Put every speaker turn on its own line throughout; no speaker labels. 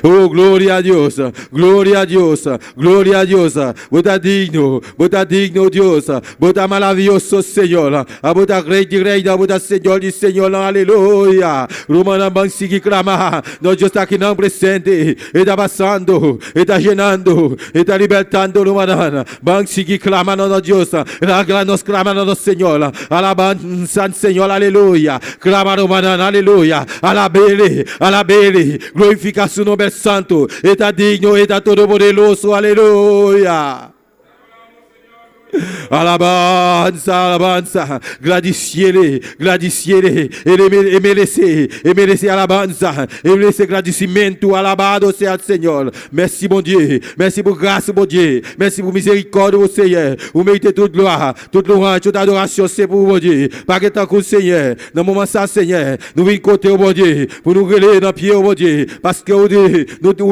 Oh, gloria a Dios, gloria a Dios, gloria a Dios. Bota digno Dios, bota maravilloso Señor, bota rey de reina, bota Señor de Señor, aleluya. Romana Bansigi clama, no Dios está aquí no presente, está pasando, está llenando, está libertando, Romana. Bansigi clama, no Dios, nos clama, no Señor, alabanza Señor, aleluya. Clama, Romana, aleluya, alabele, glorifica su nombre santo, está digno, está todopoderoso, aleluya. Alabanza, gradiciele, e merece alabanza, e merece agradecimento, alabado seja o Senhor. Merci, mon Dieu, merci pour grâce, mon Dieu, merci pour miséricorde, mon Seigneur. Vous méritez toute gloire, toute louange, toute adoration, c'est pour mon Dieu. Pas que tant que Seigneur, dans le moment ça, Seigneur, nous venons côté au mon Dieu, pour nous relayer dans le pied au mon Dieu, parce que vous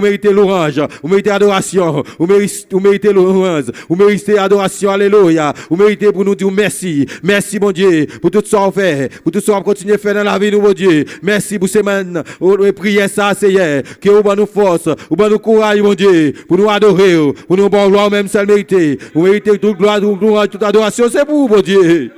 méritez louange, vous méritez adoration, vous méritez louange, vous méritez adoration, alléluia. Vous méritez pour nous dire merci. Merci, mon Dieu, pour tout ce qu'on fait, pour tout ce qu'on continue à faire dans la vie, nous, mon Dieu. Merci pour ces semaines, prier ça, Seigneur, que vous nous force, vous nous courage, mon Dieu, pour nous adorer, pour nous bon gloire, même ça mérite. Vous méritez toute gloire, toute louange, toute adoration, c'est pour vous, mon Dieu.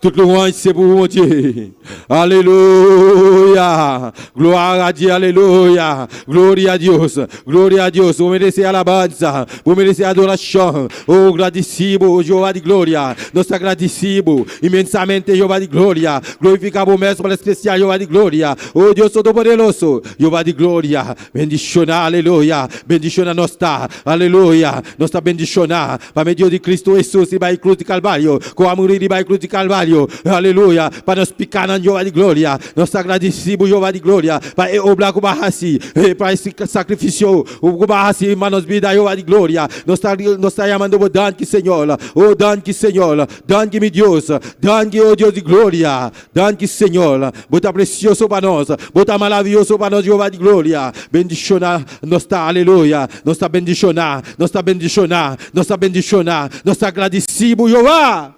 Toute louange, c'est pour mon Dieu. Alléluia. Gloire à Dieu, alléluia. Gloria a Dios. Gloria a Dios. Vous merecez alabanza. Vous merecez adoração. Oh, gradissimo, Jeová de glória. Nós agradecemos imensamente, Jeová de glória. Glorificamos o mestre para especial, Jeová de glória. Oh, Deus Todo-Poderoso. Jeová de glória. Bendiciona, aleluia. Bendiciona nós está. Aleluia. Nós está bendiciona. Para meio de Cristo Jesus e vai cruz de Calvário. Com a morir e vai cruz de Calvário. Aleluia, para nós picar na Jeová de glória, nós agradecemos Jeová de glória, para obrar com barraci, para esse sacrifício, o barraci, mas nós vida Jeová de glória, nós está chamando o danke Senhor, o danke Senhor, danke meu Deus, danke o Deus de glória, danke Senhor, bota precioso para nós, bota maravilhoso para nós Jeová de glória, bendiciona, nós está aleluia, nós está bendiciona, nós está bendiciona, nós está bendiciona, nós está agradecemos Jeová.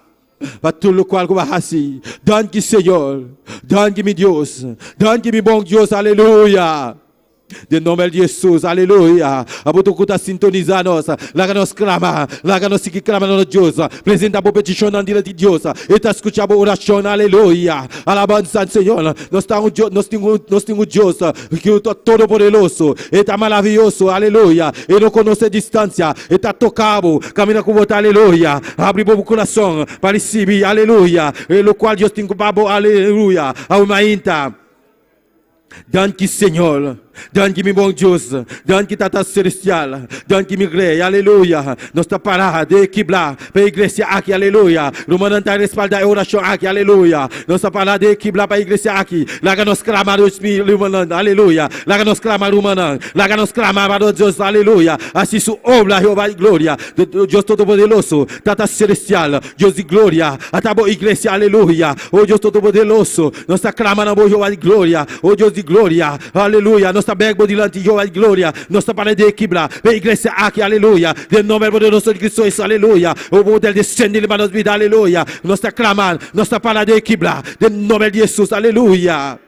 Para tudo o qual assim, danke Senhor, danke meu Deus, danke meu bom Deus, aleluia. De nome de Jesus, aleluia. A botou que está sintonizando nós, lá que nós clama, lá que nós que clama no Deus, presenta a petição na direita de Deus, e está escutando a oração, aleluia. Alabança Senhor, nós temos Deus que é todo poderoso, e está maravilhoso, aleluia. E não conhece distância, e está tocado, caminha com você, aleluia. Abre o coração para receber, aleluia. E o qual Deus tem culpado, aleluia. A uma inta. Danke Senhor, danke meu bom Deus, danke Tata Celestial, danke meu rei, aleluia. Nós está parado de quebrar para a igreja aqui, aleluia. No momento de respaldar a oração aqui, aleluia. Nós está parado de quebrar para a igreja aqui. Lá que nós clamamos, aleluia. Lá que nós clamamos, lá que nós clamamos, Deus, aleluia. Assim sua obra, Jeová de glória, Deus Todo-Poderoso, Tata Celestial, Deus de glória, até a igreja, aleluia. Oh Deus Todo-Poderoso, nós está clamando, Jeová de glória, oh Deus de glória, aleluia. Nós está bem diante de Jeová de glória, nós está para de quebrar, a igreja aqui, aleluia. De nome poderoso de Cristo, aleluia. O modelo descende para nós vida, aleluia. Nós está clamando, nós está para de quebrar, de nome de Jesus, aleluia.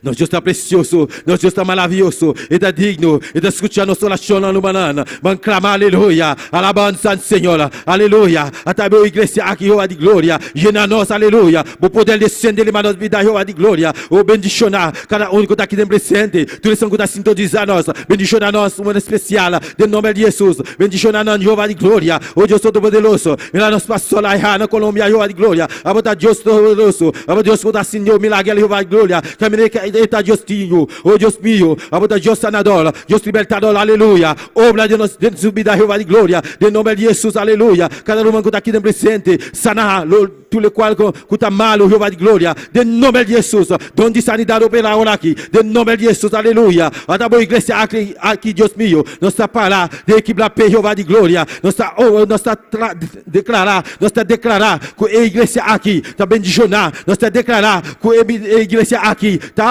Nosso Deus está precioso, nosso Deus está maravilhoso, está digno, está escutando nossa oração no banana. Vamos clamar, aleluia, alabança, Senhor, aleluia. Até a igreja aqui, Jeová de glória, llena nós, aleluia. O poder descender para nós vida, Jeová de glória. O bendicionar, cada um que está aqui dentro presente, todos que está sintonizando nós, bendicionar nós, um especial, em nome de Jesus, bendicionar nós, Jeová de glória. O Deus Todo-Poderoso, lá nós passamos lá na Colômbia, Jeová de glória. A botar Deus Todo-Poderoso, a botar Deus que está assim, milagre, Jeová de glória. Caminhei está Deus tio, oh Deus mío, a botar Deus sanador, Deus libertador, aleluia. Obra de nós, de subida, Jeová de glória, de nome de Jesus, aleluia. Cada um que está aqui dentro presente, sanar, tudo o qual que está mal, Jeová de glória, de nome de Jesus, donde sanidade opera agora aqui, de nome de Jesus, aleluia. A da boa igreja aqui, Deus mío, nós está para de equilibrar Jeová de glória, nós está declarar que a igreja aqui está bendicionar, nós está declarar que a igreja aqui está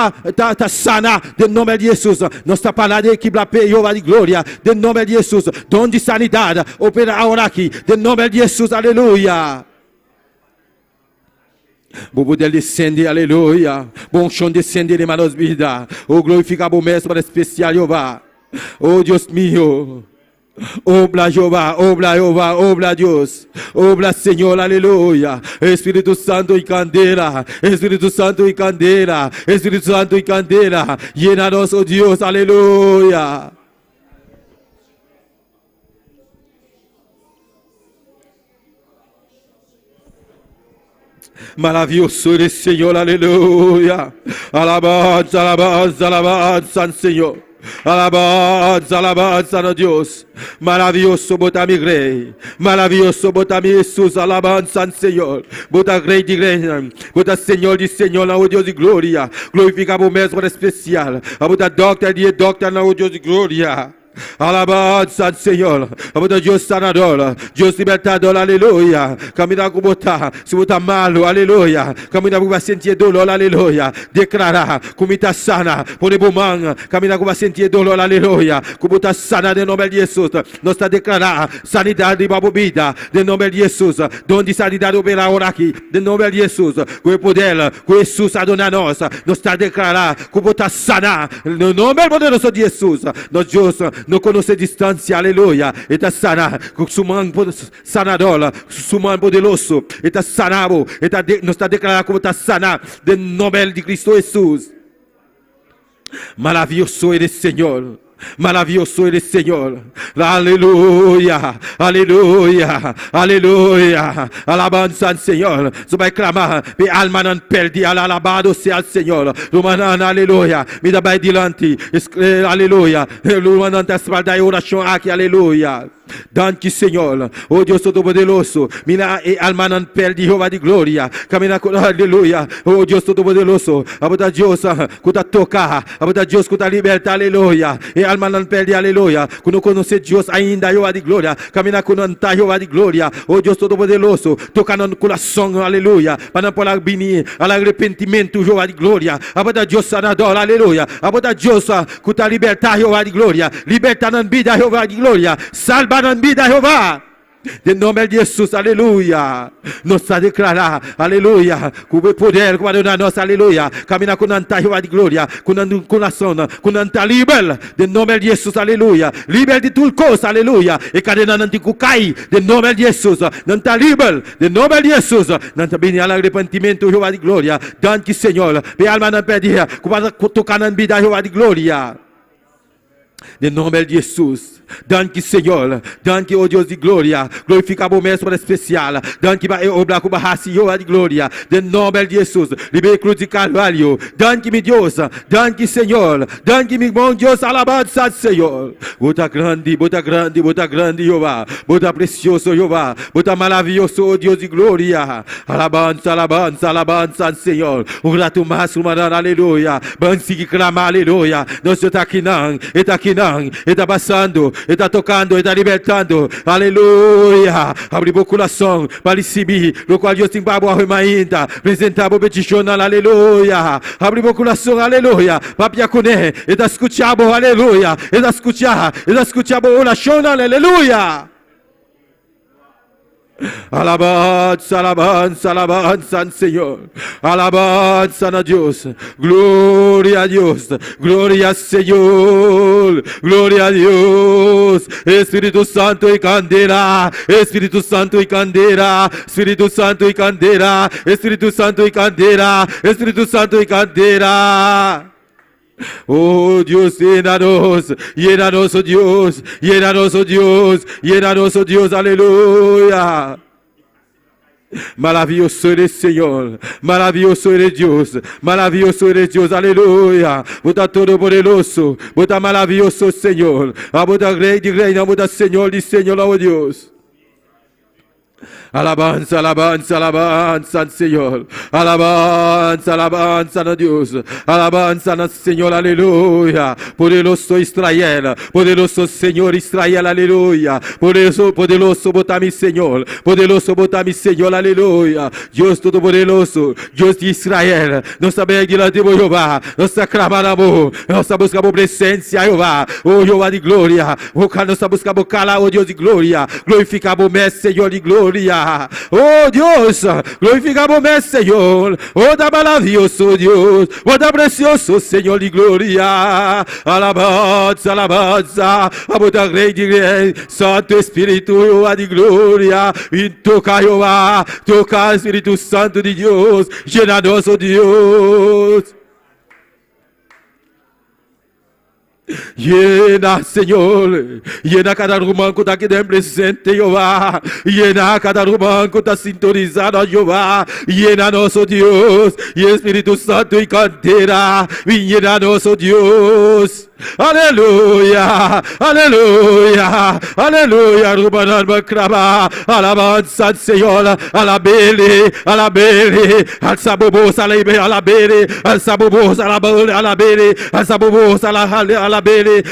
sana, de nome de Jesus, nós está para de equilibrar Jeová de glória, de nome de Jesus, donde sanidade opera agora aqui, de nome de Jesus, aleluia. Vou poder descender, aleluia. Bom chão descender de manos vida. Oh, glorifica o mestre para especial, Jeová. Oh, Deus mío. Obra Jehová, obra Jehová, obra Dios, obra Señor, aleluya. Espíritu Santo y candela, Espíritu Santo y candela, Espíritu Santo y candela. Llénanos, oh Dios, aleluya. Maravilloso eres, Señor, aleluya. Alabanza, alabanza, alabanza al Señor. Alabanza, alabanza a Dios. Maravilloso bota mi rey. Maravilloso bota mi Jesús. Alabanza al Señor. Bota rey de rey. Bota Señor de Señor. Oh Dios de gloria. Glorifica o mesmo especial. Bota doctor de doctor. Oh Dios de gloria. Alabanza al Señor. Abota Dios sanador, Dios libertador, aleluya. Camina com botar, se botar malo, aleluya. Camina com sentir dolor, aleluya. Declarar, como está sana, pone bumang, camina com sentir dolor, aleluya. Como está sana, em nome de Jesus. Nós está declarar sanidade para a vida, em nome de Jesus. Donde sanidade opera agora aqui, em nome de Jesus. Com o poder, com Jesus adona nós. Nós está declarar, como está sana, no nome poderoso de Jesus. Nós Deus não conhece distância, aleluia. Está sana, com suman sanador, suman poderoso. Está sanado, nós está declarando como está sana, em nome de Cristo Jesus. Maravilhoso eres, Senhor. Maravilloso eres, Señor. Aleluya, aleluya, aleluya. Alabanza al Señor. Se va a clamar, mi alma no perdí, alabado sea el Señor. Romanan, aleluya. Mira, va adelante, aleluya. Romanan, te espalda y oración aquí, aleluya. Danke, Senhor. Oh Deus Todo-Poderoso. Minha alma não perde Jeová de glória. Camina com aleluia. Oh Deus Todo-Poderoso. Abuda Deus, cuida tocar. Abuda Deus, cuida libertar, aleluia. E alma não perde, aleluia. Quando conhecer Deus ainda, Jeová de glória. Camina com não Jeová de glória. Oh Deus Todo-Poderoso. Toca no coração, aleluia. Para não poder vir ao arrependimento, Jeová de glória. Abuda Deus sanador, aleluia. Abuda Deus, cuida libertar, Jeová de glória. Libertar na vida, Jeová de glória. Salva na vida, Jeová. Em nome de Jesus, aleluia. Nós a declarar, aleluia. Com o poder, com a nossa, aleluia. Caminhar com a Jeová de glória. Com o coração, com a livre. Em nome de Jesus, aleluia. Livre de tudo coisa, aleluia. E cadena não te cai. Em nome de Jesus. Não está livre. Em nome de Jesus. Não está bem ao arrependimento, Jeová de glória. Danke, Senhor. Minha alma não perdia. Com tocar na vida, Jeová de glória. Em nome de Jesus. Danke, Senhor. Danke, oh Deus de glória. Glorifica o mestre especial. Danke, obra com barraci, Jeová de glória. Em nome de Jesus. Libere cruz de Carvalho. Danke, meu Deus. Danke, Senhor. Danke, meu bom Deus. Alabança, Senhor. Bota grande, bota grande, bota grande, Jeová. Bota precioso, Jeová. Bota maravilhoso, oh Deus de glória. Alabança, alabança, alabança, Senhor. O grato mais humano, aleluia. Bansi que clama, aleluia. Nós está aqui não. Está passando. Está tocando, está libertando, aleluia. Abre o coração para receber, no qual Deus tem para ainda, apresentar o petição, aleluia. Abre o coração, aleluia. Para piacuné, está escutando, aleluia. Está escutando, oração, aleluia. Alabanza, alabanza, alabanza al Señor. Alabanza a Dios. Gloria a Dios. Gloria al Señor. Gloria a Dios. Espíritu Santo y candela. Espíritu Santo y candela. Espíritu Santo y candela. Espíritu Santo y candela. Espíritu Santo y candela. Oh Dios, llénanos, llénanos, oh Dios, llénanos, oh Dios, llénanos, oh Dios, aleluya. Maravilloso eres, Señor, maravilloso eres Dios, maravilloso eres Dios, aleluya. Bota todo poderoso, bota maravilloso, Señor, bota rey de reina, bota Señor de Señor, oh Dios. Alabanza, alabanza, alabanza al Señor. Alabanza, alabanza a Dios. Alabanza al Señor, aleluya. Poderoso Israel, poderoso Señor Israel, aleluya. Poderoso, poderoso, bota mi Señor. Poderoso, bota mi Señor, aleluya. Dios Todo-Poderoso, Dios de Israel. Nós sabemos diante de Jeová. Nós clamamos, nós buscamos presença, Jeová. Oh, Jeová de glória. Nós buscamos cala, oh Deus de glória. Glorificamos o Mestre, Senhor de glória. aleluya. Oh Dios, glorificamos, Señor. Oh, tan maravilloso Dios. Oh, tan precioso Señor de gloria. Alabanza, alabanza. A vuestra grey de grey. Santo Espíritu, Jehová de gloria. Y toca Jehová. Toca Espíritu Santo de Dios. Llena-nos, oh Dios. Llena, Señor, llena cada irmão que está aqui dentro presente, Jeová. Llena cada irmão que está sintonizado, Jeová. Llena nosso Deus, e Espírito Santo e canteira. Llena nosso Deus. Aleluia, aleluia, aleluia. Rubanan Bakraba, alabanza, Senhor, alabele, alabele, alçabobos, alabele, alabele, alçabobos, alabele, alabele, alçabobos, alabele.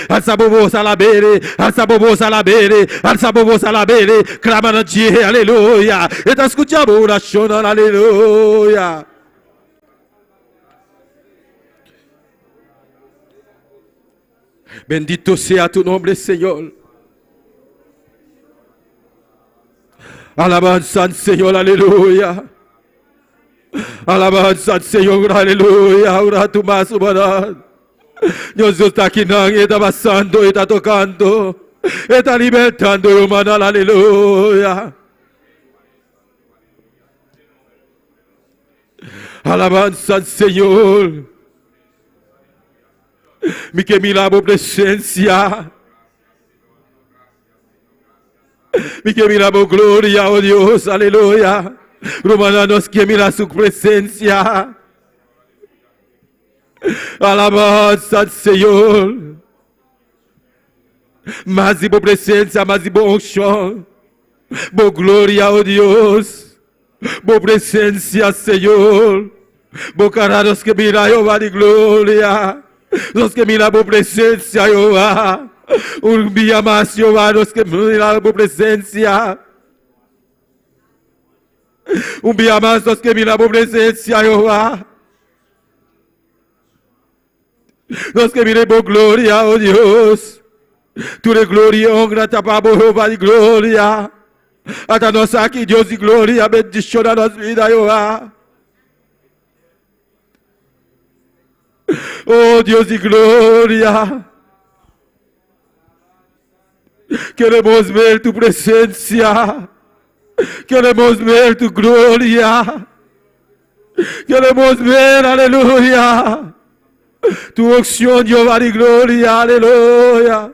Alçabobos, alabele, alçabobos, alabele, alçabobos, alabele, clama na dia, aleluia. Está escutando a oração, aleluia. Bendito sea tu nombre, Señor. Alabanza al Señor, aleluya. Alabanza al Señor, aleluya. Ora tu más humanidad. Dios está aquí, está pasando, está tocando, está libertando, hermano, aleluya. Alabanza al Señor. Mi que mira tu presencia. Mi que mira tu gloria, oh Dios, aleluya. Romanos que mira su presencia. Alabanza al Señor. Más de tu presencia, más de tu unción. Tu gloria, oh Dios. Tu presencia, Señor. Tu cara los que mira, Jehová de gloria. Los que miran tu presencia, Jehová. Un día más, Jehová, los que miran tu presencia. Un día más, los que miran tu presencia, Jehová. Los que miren tu gloria, oh Dios. Tu de gloria, honra, tapamos, Jehová de gloria. Hasta nos aquí, Dios de gloria, bendición a nuestra vida, Jehová. Oh Dios de gloria, queremos ver tu presencia, queremos ver tu gloria, queremos ver, aleluya, tu unción, Jehová de gloria, aleluya.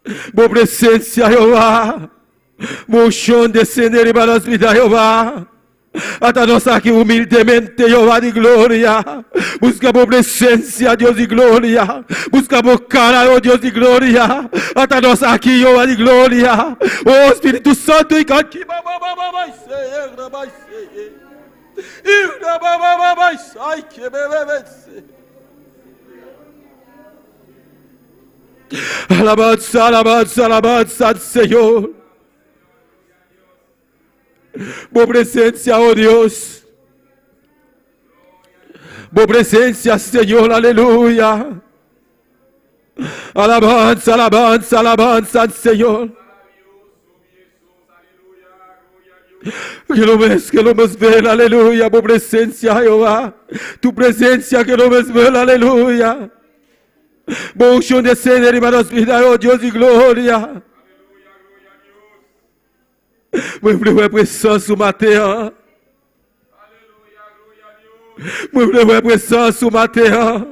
Tu presencia, Jehová, tu unción descender para las vidas, Jehová. Hasta nos aquí humildemente, Jehová de gloria. Buscamos presencia, Dios de gloria. Buscamos cara, oh Dios de gloria. Hasta nos aquí, Jehová de gloria. Oh Espíritu Santo, y aquí, alabanza, alabanza, alabanza al Señor. Tu presencia, oh Dios. Tu presencia, Señor, aleluya. Alabanza, alabanza, alabanza al Señor. Que lo ves ver, aleluya. Tu presencia, Jehová. Tu presencia que lo ves ver, aleluya. Unción de ceder y manos vida, oh Dios de gloria. Moi vle présence au matin. Moi vle présence au matin.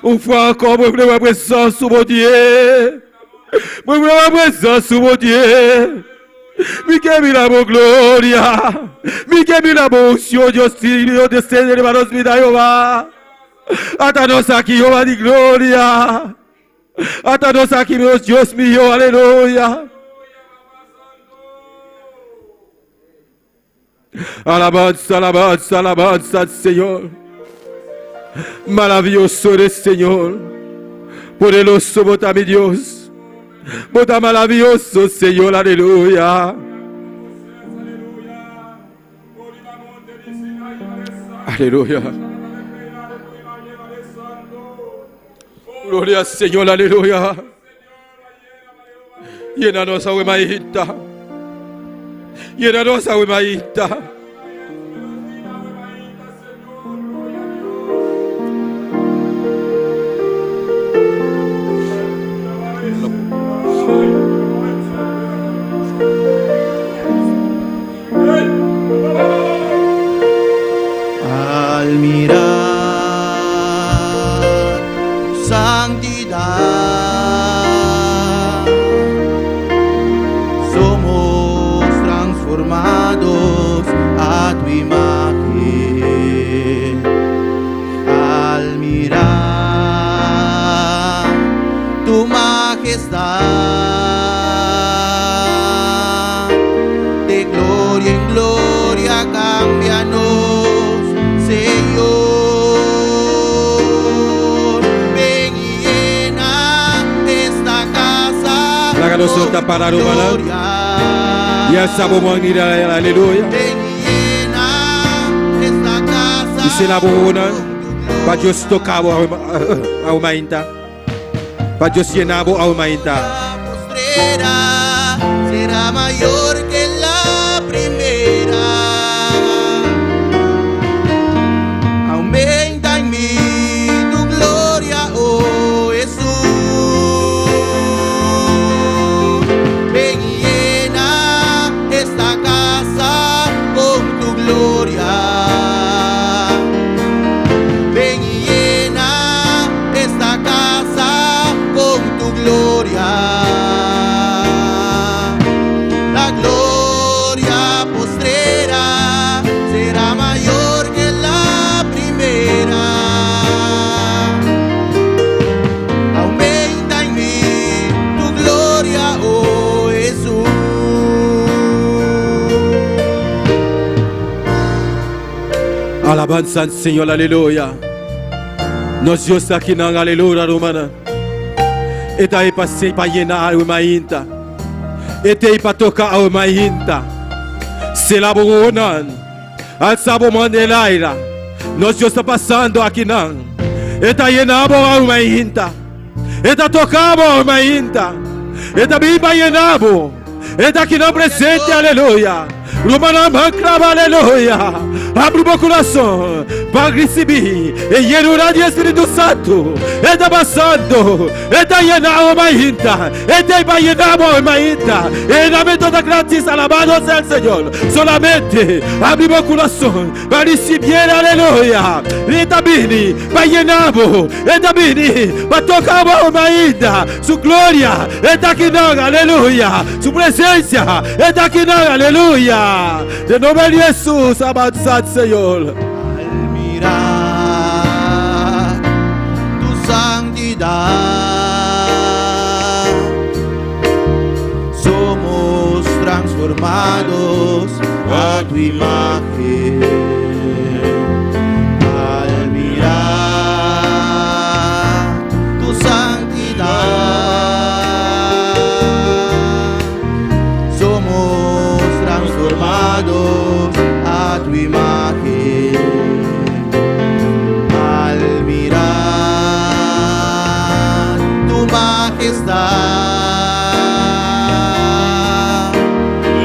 Une fois encore, moi vle présence au mon Dieu. Moi vle présence au mon Dieu. Mi que mira mon gloria. Mi que mira mon unción, Dios Dios de ser hermanos vida Jehová. Atanos aquí, Jehová de gloria. Atanos aquí, Dios mío, aleluya. Alabanza, alabanza, alabanza al Señor. Maravilloso eres, Señor. Poderoso, bota mi Dios. Bota maravilloso, Señor, aleluya. Aleluya. Gloria al Señor, aleluya. Llénanos, agua maíta. Llénanos, agua maíta.
Al mirar tu santidad, somos transformados a tu imagen. Al mirar tu majestad, de gloria en gloria cámbianos, Señor. Ven y llena esta casa
Láganos
con
para
tu
Romana.
gloria.
Y al sabor aleluya.
Ven y llena esta casa
Y se la bona.
con tu gloria.
Para Dios tocabo a maíta. Para Dios llenabo a maíta.
La postrera será mayor que la primera. Aumenta en mí tu gloria, oh Jesús. Ven y llena esta casa con tu gloria. Ven y llena esta casa con tu gloria. La gloria postrera será mayor que la primera. Aumenta en mí tu gloria, oh Jesús.
Alabanza al Señor, aleluya. Nos Dios aquí en aleluya, romana. Eta aí para ser para llenar a maíta. Eta aí para tocar a maíta. Se la bonan. Al sabo mandelaira. Nós Deus está passando aqui não. Eta llenamos a maíta. Eta tocamos a maíta. Eta bem para llenamos. Eta aqui não presente, aleluia. Romana mancrava, aleluia. Abre o meu coração para receber e llenar de Espírito Santo. Está passando, está llenando a maíta, está para llenar a maíta. E dame toda gratis, alabado sea el Señor. Solamente abre o meu coração para receber, aleluia. Está bem para llenar, está bem para tocar a maíta. Su glória está aqui não, aleluia. Su presença está aqui não, aleluia. De nome de Jesus, avanzado Señor.
Al mirar tu santidad, somos transformados a tu imagen. Al mirar tu santidad, somos transformados a tu imagen. Al mirar tu majestad,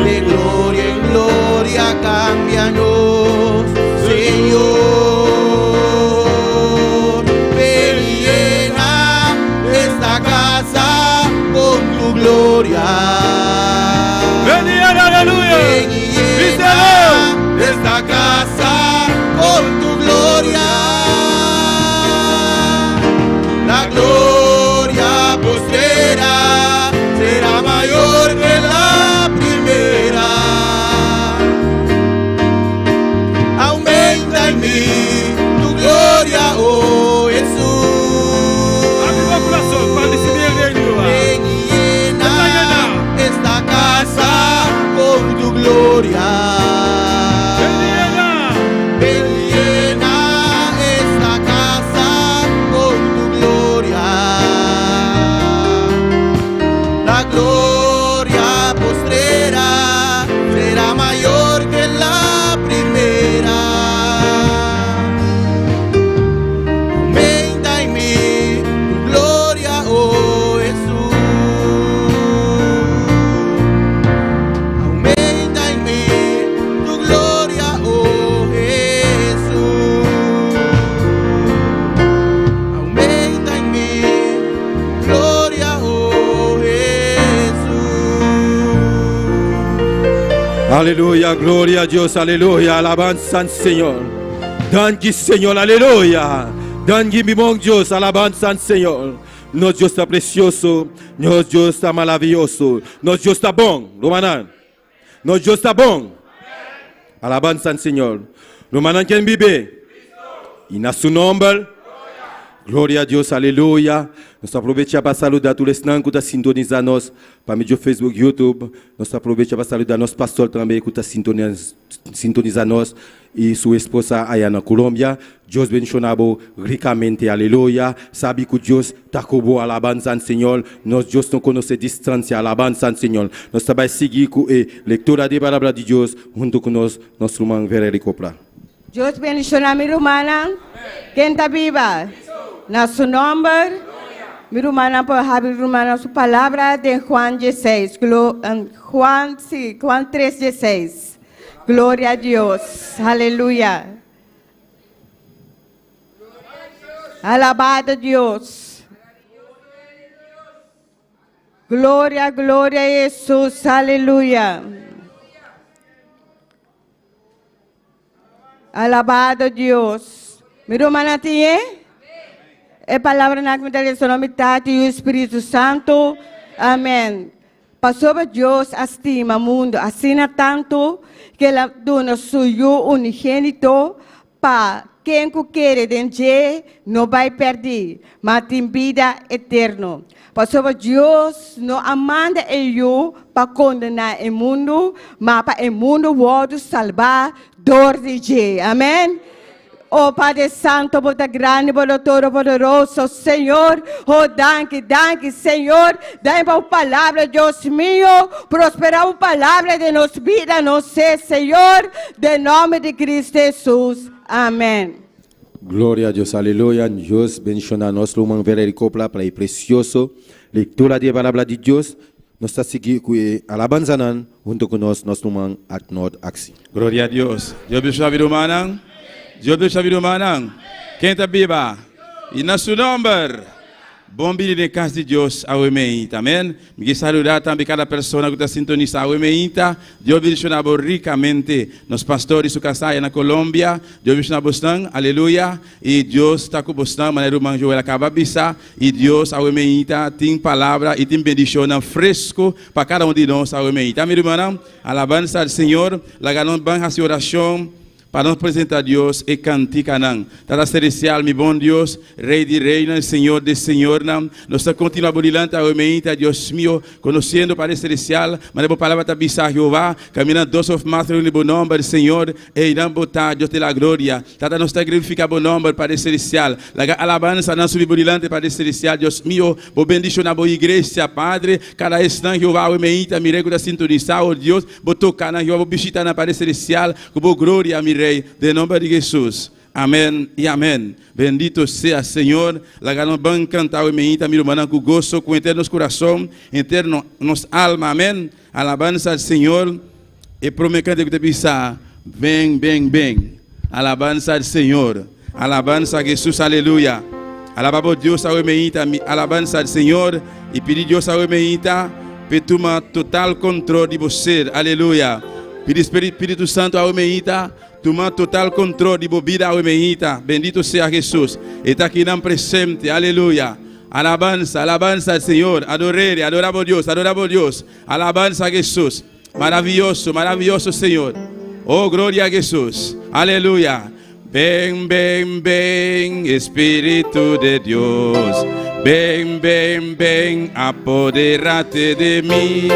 de gloria en gloria cámbianos, Señor. Ven y llena esta casa con tu gloria.
Ven y llena, aleluya.
Ven y llena esta casa con tu gloria. La gloria postrera será mayor que la primera. Aumenta en mí tu gloria, oh Jesús.
Abre o meu coração para receber ele.
Ven y llena
Aleluya, gloria a Dios, aleluya, alabanza al Señor. Danke Señor, aleluya. Danke mi bom Dios, alabanza al Señor. Nosso Deus está precioso, nosso Deus está maravilhoso, nosso Deus está bom, Romanan. Nosso Deus está bom. Alabanza al Señor. Romanan quem vive? E na seu nome, glória a Deus, aleluia. Nós aproveitamos para saludar todos os que estão sintonizando nós, para mídia Facebook, YouTube. Nós aproveitamos para saludar nosso pastor também, que está sintonizando nós, e sua esposa aí na Colômbia. Deus bendicionado ricamente, aleluia. Sabe que Deus está com boa alabança ao Senhor. Nós Deus não conhece distância, alabança ao Senhor. Nós vamos seguir com a leitura da palavra de Deus, junto com nós, nosso irmão Verérico Pra.
Deus bendicionar minha irmã. Quem está viva? Na seu nome. Minha irmã, por abrir sua palavra de Juan 16. Juan 3:16. Glória a Deus. Aleluia. Alabado a Deus. Glória, glória a Jesus. Aleluia. Alabado a Deus. Minha irmã, tem? É palavra na mitad e o Espírito Santo. Amém. Passou Deus estima o mundo, assim tanto que ela dona seu unigênito para quem quer dengue não vai perder, mas tem vida eterna. Passou Deus não amanda eu para condenar o mundo, mas para o mundo pode salvar dor de Deus. Amém. Oh Padre Santo, por da grande, por todo poderoso, Senhor, oh danke, Senhor, dá a palavra, Deus mío, prosperar a palavra de nossa vida, não sei, Senhor, de nome de Cristo Jesus, amém.
Glória a Deus, aleluia. Deus bendicionar nosso irmão Verérico Pra para a preciosa leitura da palavra de Deus. Nós estamos seguindo com a alabança, junto com nosso irmão Arnold Axi.
Glória a Deus. Deus bendiga a vida humana. Deus bendiga a vida humana. Quem está viva? E na seu nome, bom dia de casa de Deus ao emeita. Amém. Me saludar também cada pessoa que está sintonizada ao emeita. Deus bendiga ricamente nos pastores do Casai na Colômbia. Deus bendiga bastante. Aleluia. E Deus está com bastante. Maneiro irmão Joel acaba de bisa. E Deus ao emeita tem palavra e tem bendição fresco para cada de nós ao emeita. Meu irmão, alabança ao Senhor. Laganão banha a oração. Para nos apresentar a Deus e cantar. Tata celestial, mi bom Deus, Rei de Reina, Senhor de Senhor. Nós continuamos burilante a omeita, Deus mío, conhecendo o Pai celestial, mas a palavra está bisa Jeová, caminhando dos of Master no bom nome, Senhor, e irão botar Deus de la glória. Tata nos está glorificando o bom nome, Pai celestial. La alabança não subir burilante, Pai celestial, Deus mío, bo bendição na boa igreja, Padre, cada instante Jeová omeita, mi rego da sintonizar, oh Deus, bo tocar na Jeová, bo visita na Pai celestial, com boa glória, mi Rei, de nome de Jesus. Amém e amém. Bendito seja Senhor. La ganamos bem cantar o meita, meu irmão, com gozo, com eterno coração, eterno nos alma. Amém. Alabança ao Senhor. E prometendo que te pensar, bem, bem, bem. Alabança ao Senhor. Alabança a Jesus, aleluia. Alabamos Deus ao meita, alabança ao Senhor. E pedir Deus ao meita, para tomar total controle de você, aleluia. Pedir Espírito Santo ao meita, tomar total controle de bebida ao meita. Bendito seja Jesus. Está aqui não presente, aleluia. Alabança, alabança ao Senhor. Adoramos Deus. Alabança a Jesus. Maravilhoso, maravilhoso Senhor. Oh, glória a Jesus. Aleluia. Ven, ven, ven, Espírito de Deus. Ven, ven, ven, apodérate de mim.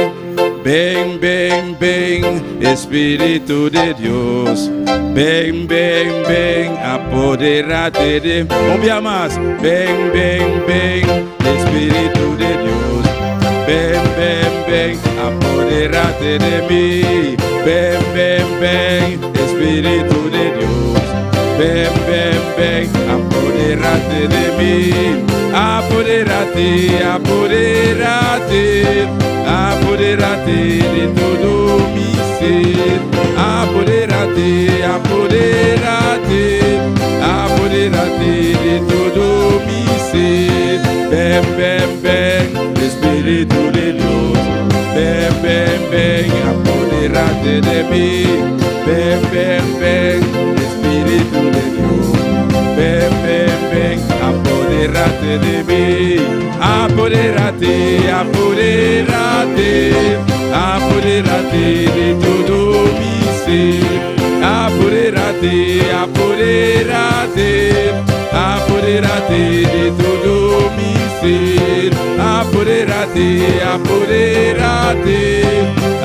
Ven, ven, ven, Espírito de Deus. Ven, ven, ven, apodérate de mim. Un día más. Ven, ven, ven, Espírito de Deus. Ven, ven, ven, apodérate de mim. Ven, ven, ven, Espírito de Deus. Ven, ven, ven, apodérate de mim. Apodérate, apodérate, apodérate de todo mi ser. Apodérate, apodérate, apodérate de todo mi ser. Ven, ven, ven, Espíritu de Dios. ven, apodérate de mí. Ven, Espíritu de Dios. Ven, apodérate de mí. Apodérate, apodérate de todo mi ser. Apodérate, apodérate de todo mi ser. Apodérate,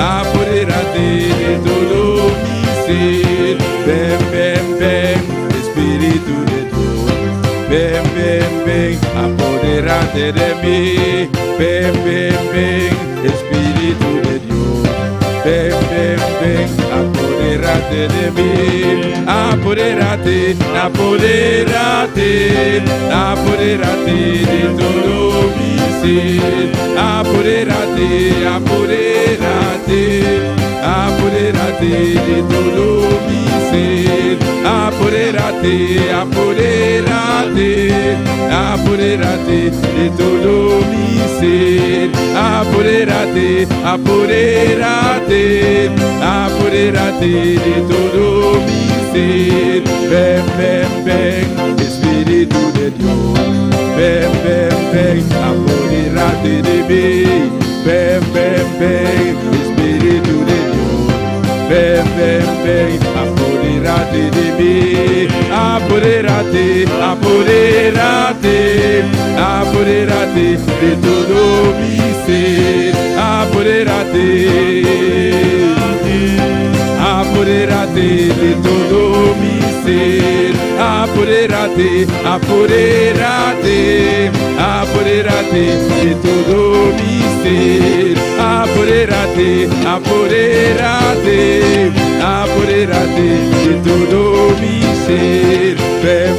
apodérate de todo mi ser. Ven, Espíritu de Dios. Ven, apodérate de mí. Ven, Espíritu de Dios. Ven, apodérate de mí. Apodérate de todo mi ser. Apodérate de todo mi ser. Apodérate de todo mi ser. Apodérate de todo mi ser. Ven, Espíritu de Dios. Ven, apodérate de mí. Ven, Espíritu de Dios. Ven, apodérate de mí. Apodérate de todo mi ser. Apodérate de todo mi ser. Apodérate de todo mi ser. Apodérate de todo mi ser. Ven,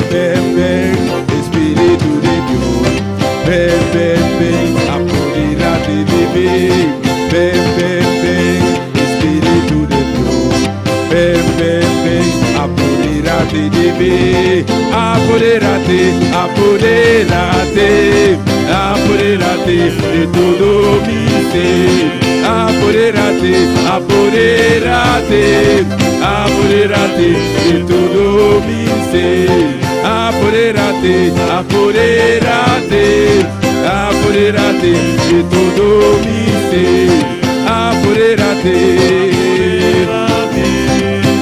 Espíritu de Dios. Ven, apodérate de mí. Ven, Espíritu de Dios. Ven, apodérate de mí. Apodérate de todo mi ser. Apodérate de todo mi ser. Apodérate de todo mi ser.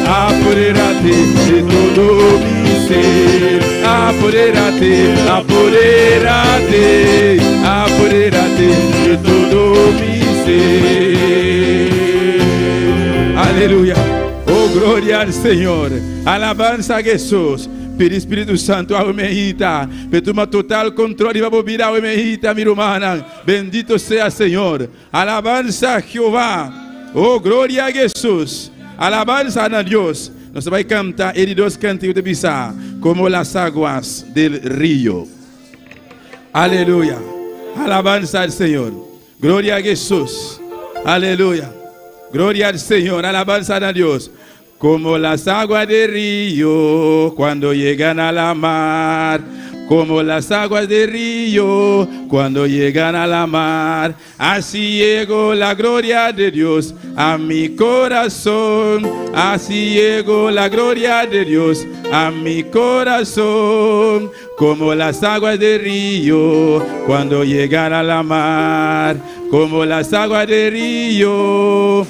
Apodérate de todo mi ser. Apodérate de todo mi ser. Aleluya. Oh, gloria al Señor. Alabanza a Jesús. Pelo Espírito Santo, a mejita, toma total controle, va a virar a mejita, mi hermana. Bendito sea Señor. Alabanza a Jehová. Oh, gloria a Jesús. Alabanza a Dios. Nós vamos cantar ele dos cantos de pisar, como las aguas del río. Aleluya. Alabanza al Señor. Gloria a Jesús. Aleluya. Gloria al Señor. Alabanza a Dios. Como las aguas del río cuando llegan a la mar. Como las aguas del río cuando llegan a la mar. Así llegó la gloria de Dios a mi corazón. Así llegó la gloria de Dios a mi corazón. Como las aguas del río cuando llegan a la mar. Como las aguas del río.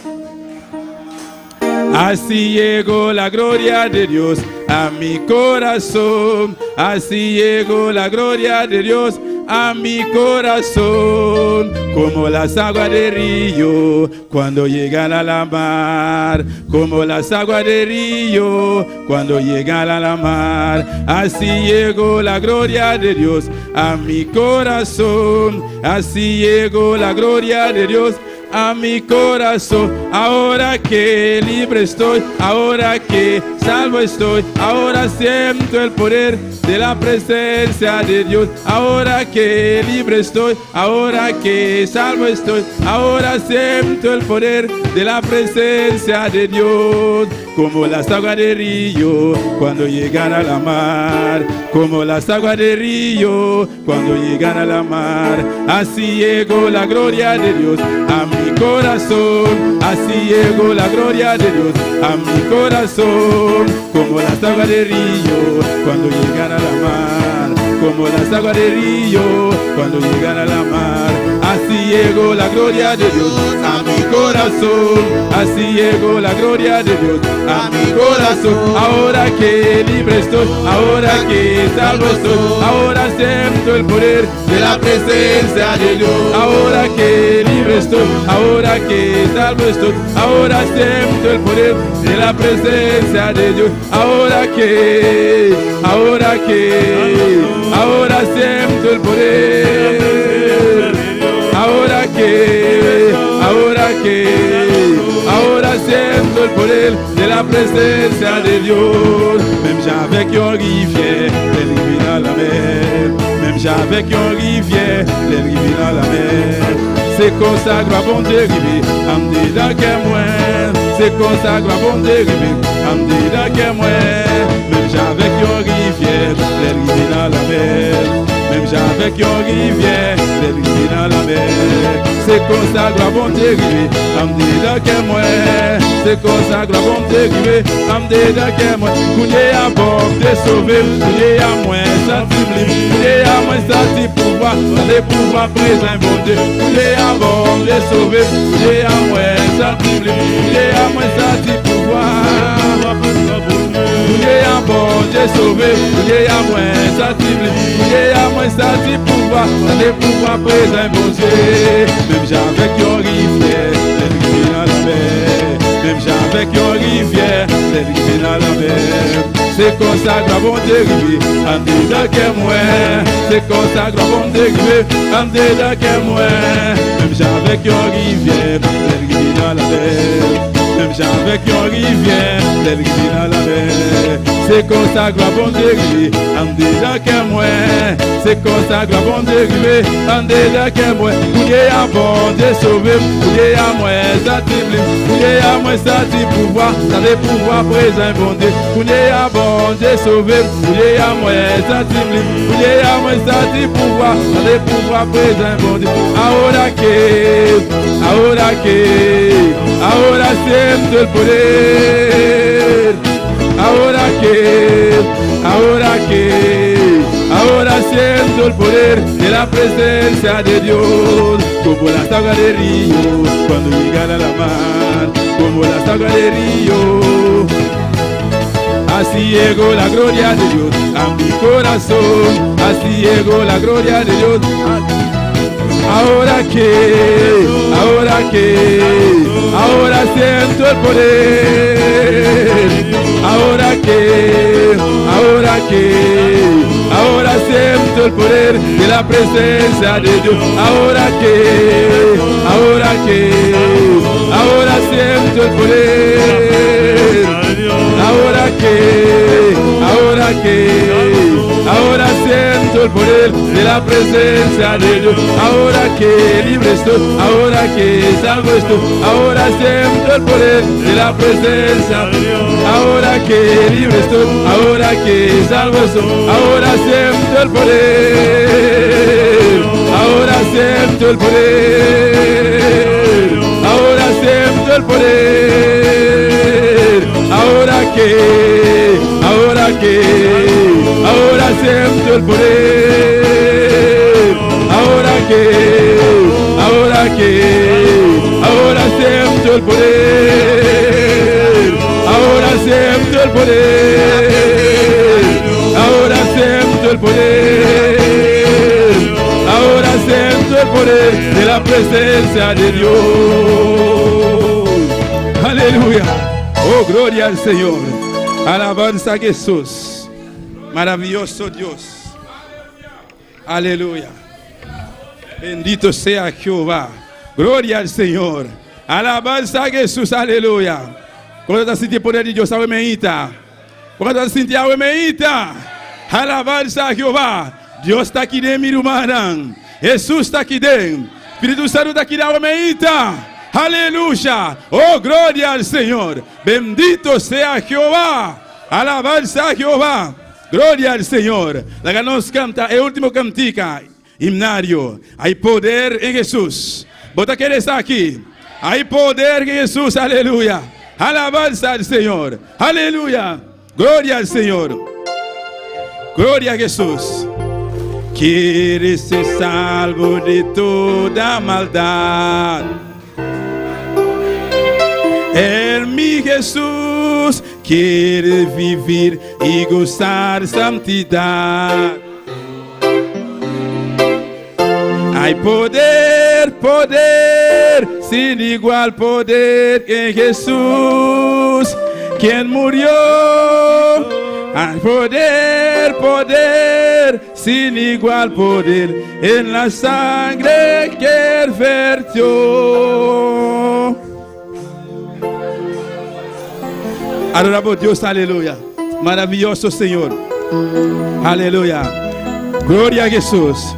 Así llegó la gloria de Dios a mi corazón. Así llegó la gloria de Dios a mi corazón. Como las aguas del río cuando llegan a la mar. Como las aguas del río cuando llegan a la mar. Así llegó la gloria de Dios a mi corazón. Así llegó la gloria de Dios a mi corazón. Ahora que libre estoy, ahora que salvo estoy, ahora siento el poder de la presencia de Dios. Ahora que libre estoy, ahora que salvo estoy, ahora siento el poder de la presencia de Dios. Como las aguas del río cuando llegan a la mar. Como las aguas del río cuando llegan a la mar. Así llegó la gloria de Dios a mi corazón. Así llegó la gloria de Dios a mi corazón, como las aguas del río cuando llegan a la mar, como las aguas del río cuando llegan a la mar. Así llegó la gloria de Dios a mi corazón, así llegó la gloria de Dios a mi corazón. Ahora que libre estoy, ahora que salvo estoy, ahora siento el poder de la presencia de Dios. Ahora que libre estoy, ahora que salvo estoy, ahora siento el poder de la presencia de Dios. Ahora siento el poder. Ahora siento el poder de la presencia de Dios. Même j'avais un rivière, les à la mer. Même j'avais un rivière, les à la mer. C'est comme ça que va bon dériver, am dedans que moi. C'est comme ça que va bon dériver, am dedans que moi. Même j'avais un rivière, les à la mer. Même j'avais un rivière, les dans la mer. C'est comme ça que va bon dériver, am dedans que moi. C'est comme ça que va bon dériver, am dedans que moi. Coulé à bord, t'es sauvé, coulé à moi, senti libre, coulé à moi, senti pouvoir, les pouvoirs présents, bon Dieu. Coulé à bord, t'es sauvé, coulé à moi, senti libre, coulé à moi, senti pouvoir. Coulé à bord, t'es sauvé, coulé à moi, senti libre, coulé à moi, senti pouvoir, les pouvoirs présents, bon Dieu. Même j'avais un rivière, les dans la mer. Même j'avais un rivière, les dans la mer. C'est comme ça que va bon dériver, en dedans que moi. C'est comme ça que va bon dériver, en dedans que moi. Même j'avais un rivière, les dans la mer. Même j'avais un rivière, les dans la mer. C'est comme ça que va bon dériver, en dedans que moi. C'est comme ça que va bon dériver, en dedans que moi. Coulé à bord, t'es sauvé, coulé à moi, ça t'oublie, coulé à moi, ça t'y pouvoir, ça les pouvoirs présents, bon Dieu. Coulé à bord, t'es sauvé, coulé à moi, ça t'oublie, coulé à moi, ça t'y pouvoir, ça les pouvoirs présents, bon Dieu. Ahora siento el poder. Ahora siento el poder de la presencia de Dios, como las aguas del río cuando llegan a la mar, como las aguas del río. Así llegó la gloria de Dios a mi corazón, así llegó la gloria de Dios. Ahora siento el poder. Ahora siento el poder de la presencia de Dios. Ahora siento el poder. Ahora siento el poder de la presencia de Dios. Ahora que libre estoy, ahora que salvo estoy, ahora siento el poder de la presencia de Dios. Ahora que libre estoy, ahora que salvo estoy, ahora siento el poder. Ahora siento el poder. Ahora siento el poder. Ahora siento el poder. Ahora siento el poder. Ahora siento el poder. Ahora siento el poder. Ahora siento el poder de la presencia de Dios. Aleluya. Oh, gloria al Señor. Alabanza a Jesús. Maravilloso Dios. Aleluya. Bendito sea Jehová. Gloria al Señor. Alabanza a Jesús. Aleluya. ¿Cómo te sientes el poder de Dios? ¿Cómo te sientes el alabanza a Jehová. Dios está aquí dentro, mi hermana. Jesús está aquí dentro. Espíritu Santo está aquí dentro. Aleluya. Oh, gloria al Señor. Bendito sea Jehová. Alabanza a Jehová. Gloria al Señor. La que nos canta el último cantica. Himnario. Hay poder en Jesús. ¿Vos querés estar aquí? Hay poder en Jesús, aleluya. Alabanza al Señor, aleluya. Gloria al Señor. Gloria a Jesús. Quieres ser salvo de toda maldad. En mi Jesús quiere vivir y gozar santidad. Hay poder, poder, sin igual poder en Jesús, quien murió. Hay poder, poder, sin igual poder en la sangre que Él vertió. Adoramos a Dios, aleluya. Maravilloso Señor. Aleluya. Gloria a Jesús.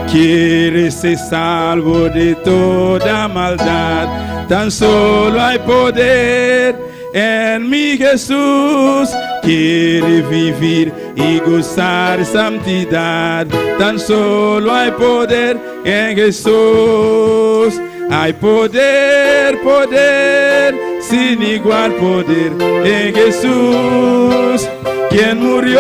Quieres ser salvo de toda maldad. Tan solo hay poder en mi Jesús. Quiere vivir y gozar santidad. Tan solo hay poder en Jesús. Hay poder, poder, sin igual poder en Jesús, quien murió.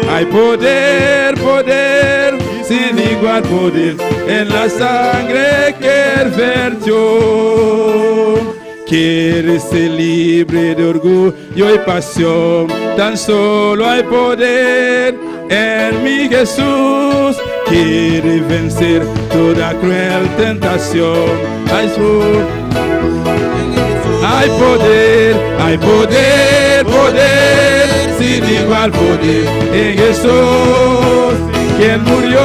Hay poder, poder, sin igual poder en la sangre que Él vertió. Quieres ser libre de orgullo y pasión, tan solo hay poder en mi Jesús. Quiere vencer toda cruel tentación. Hay poder, poder, sin igual poder en Jesús, quien murió.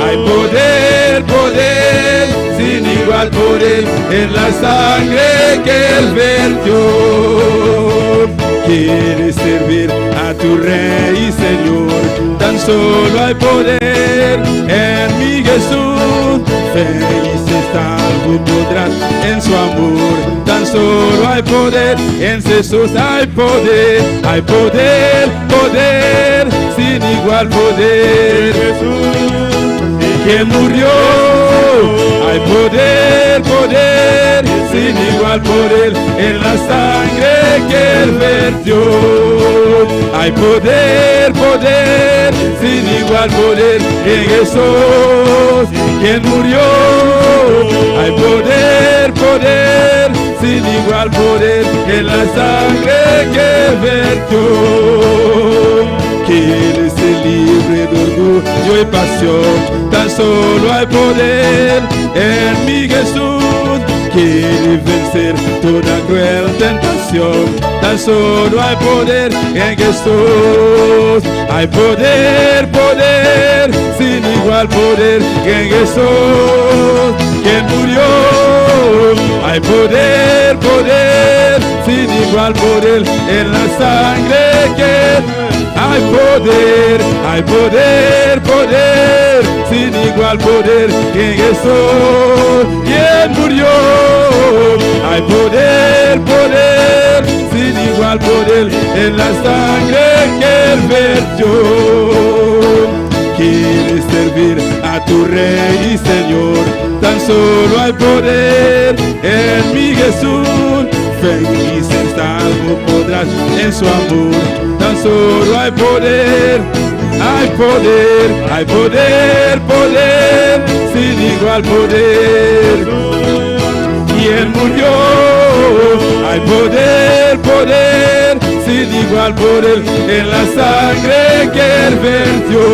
Hay poder, poder, sin igual poder en la sangre que Él vertió. Quieres servir a tu Rey y Señor, tan solo hay poder en mi Jesús. Feliz y salvo podrás en su amor, tan solo hay poder en Jesús. Hay poder, poder, sin igual poder. Quien murió. Hay poder, poder, sin igual poder en la sangre que Él vertió. Hay poder, poder, sin igual poder en Jesús, quien murió. Hay poder, poder, sin igual poder en la sangre que Él vertió. Quieres ser libre de orgullo y pasión, tan solo hay poder en mi Jesús. Quiere vencer toda cruel tentación, tan solo hay poder en Jesús. Hay poder, poder, sin igual poder en Jesús, quien murió. Hay poder, poder, sin igual poder en la sangre que hay poder, poder, sin igual poder en Jesús, quien murió. Hay poder, poder, sin igual poder en la sangre que Él vertió. Quieres servir a tu Rey y Señor, tan solo hay poder en mi Jesús. Feliz y salvo podrás en su amor, tan solo hay poder, poder, sin igual poder. Quien murió. Hay poder, poder, sin igual poder en la sangre que Él vertió.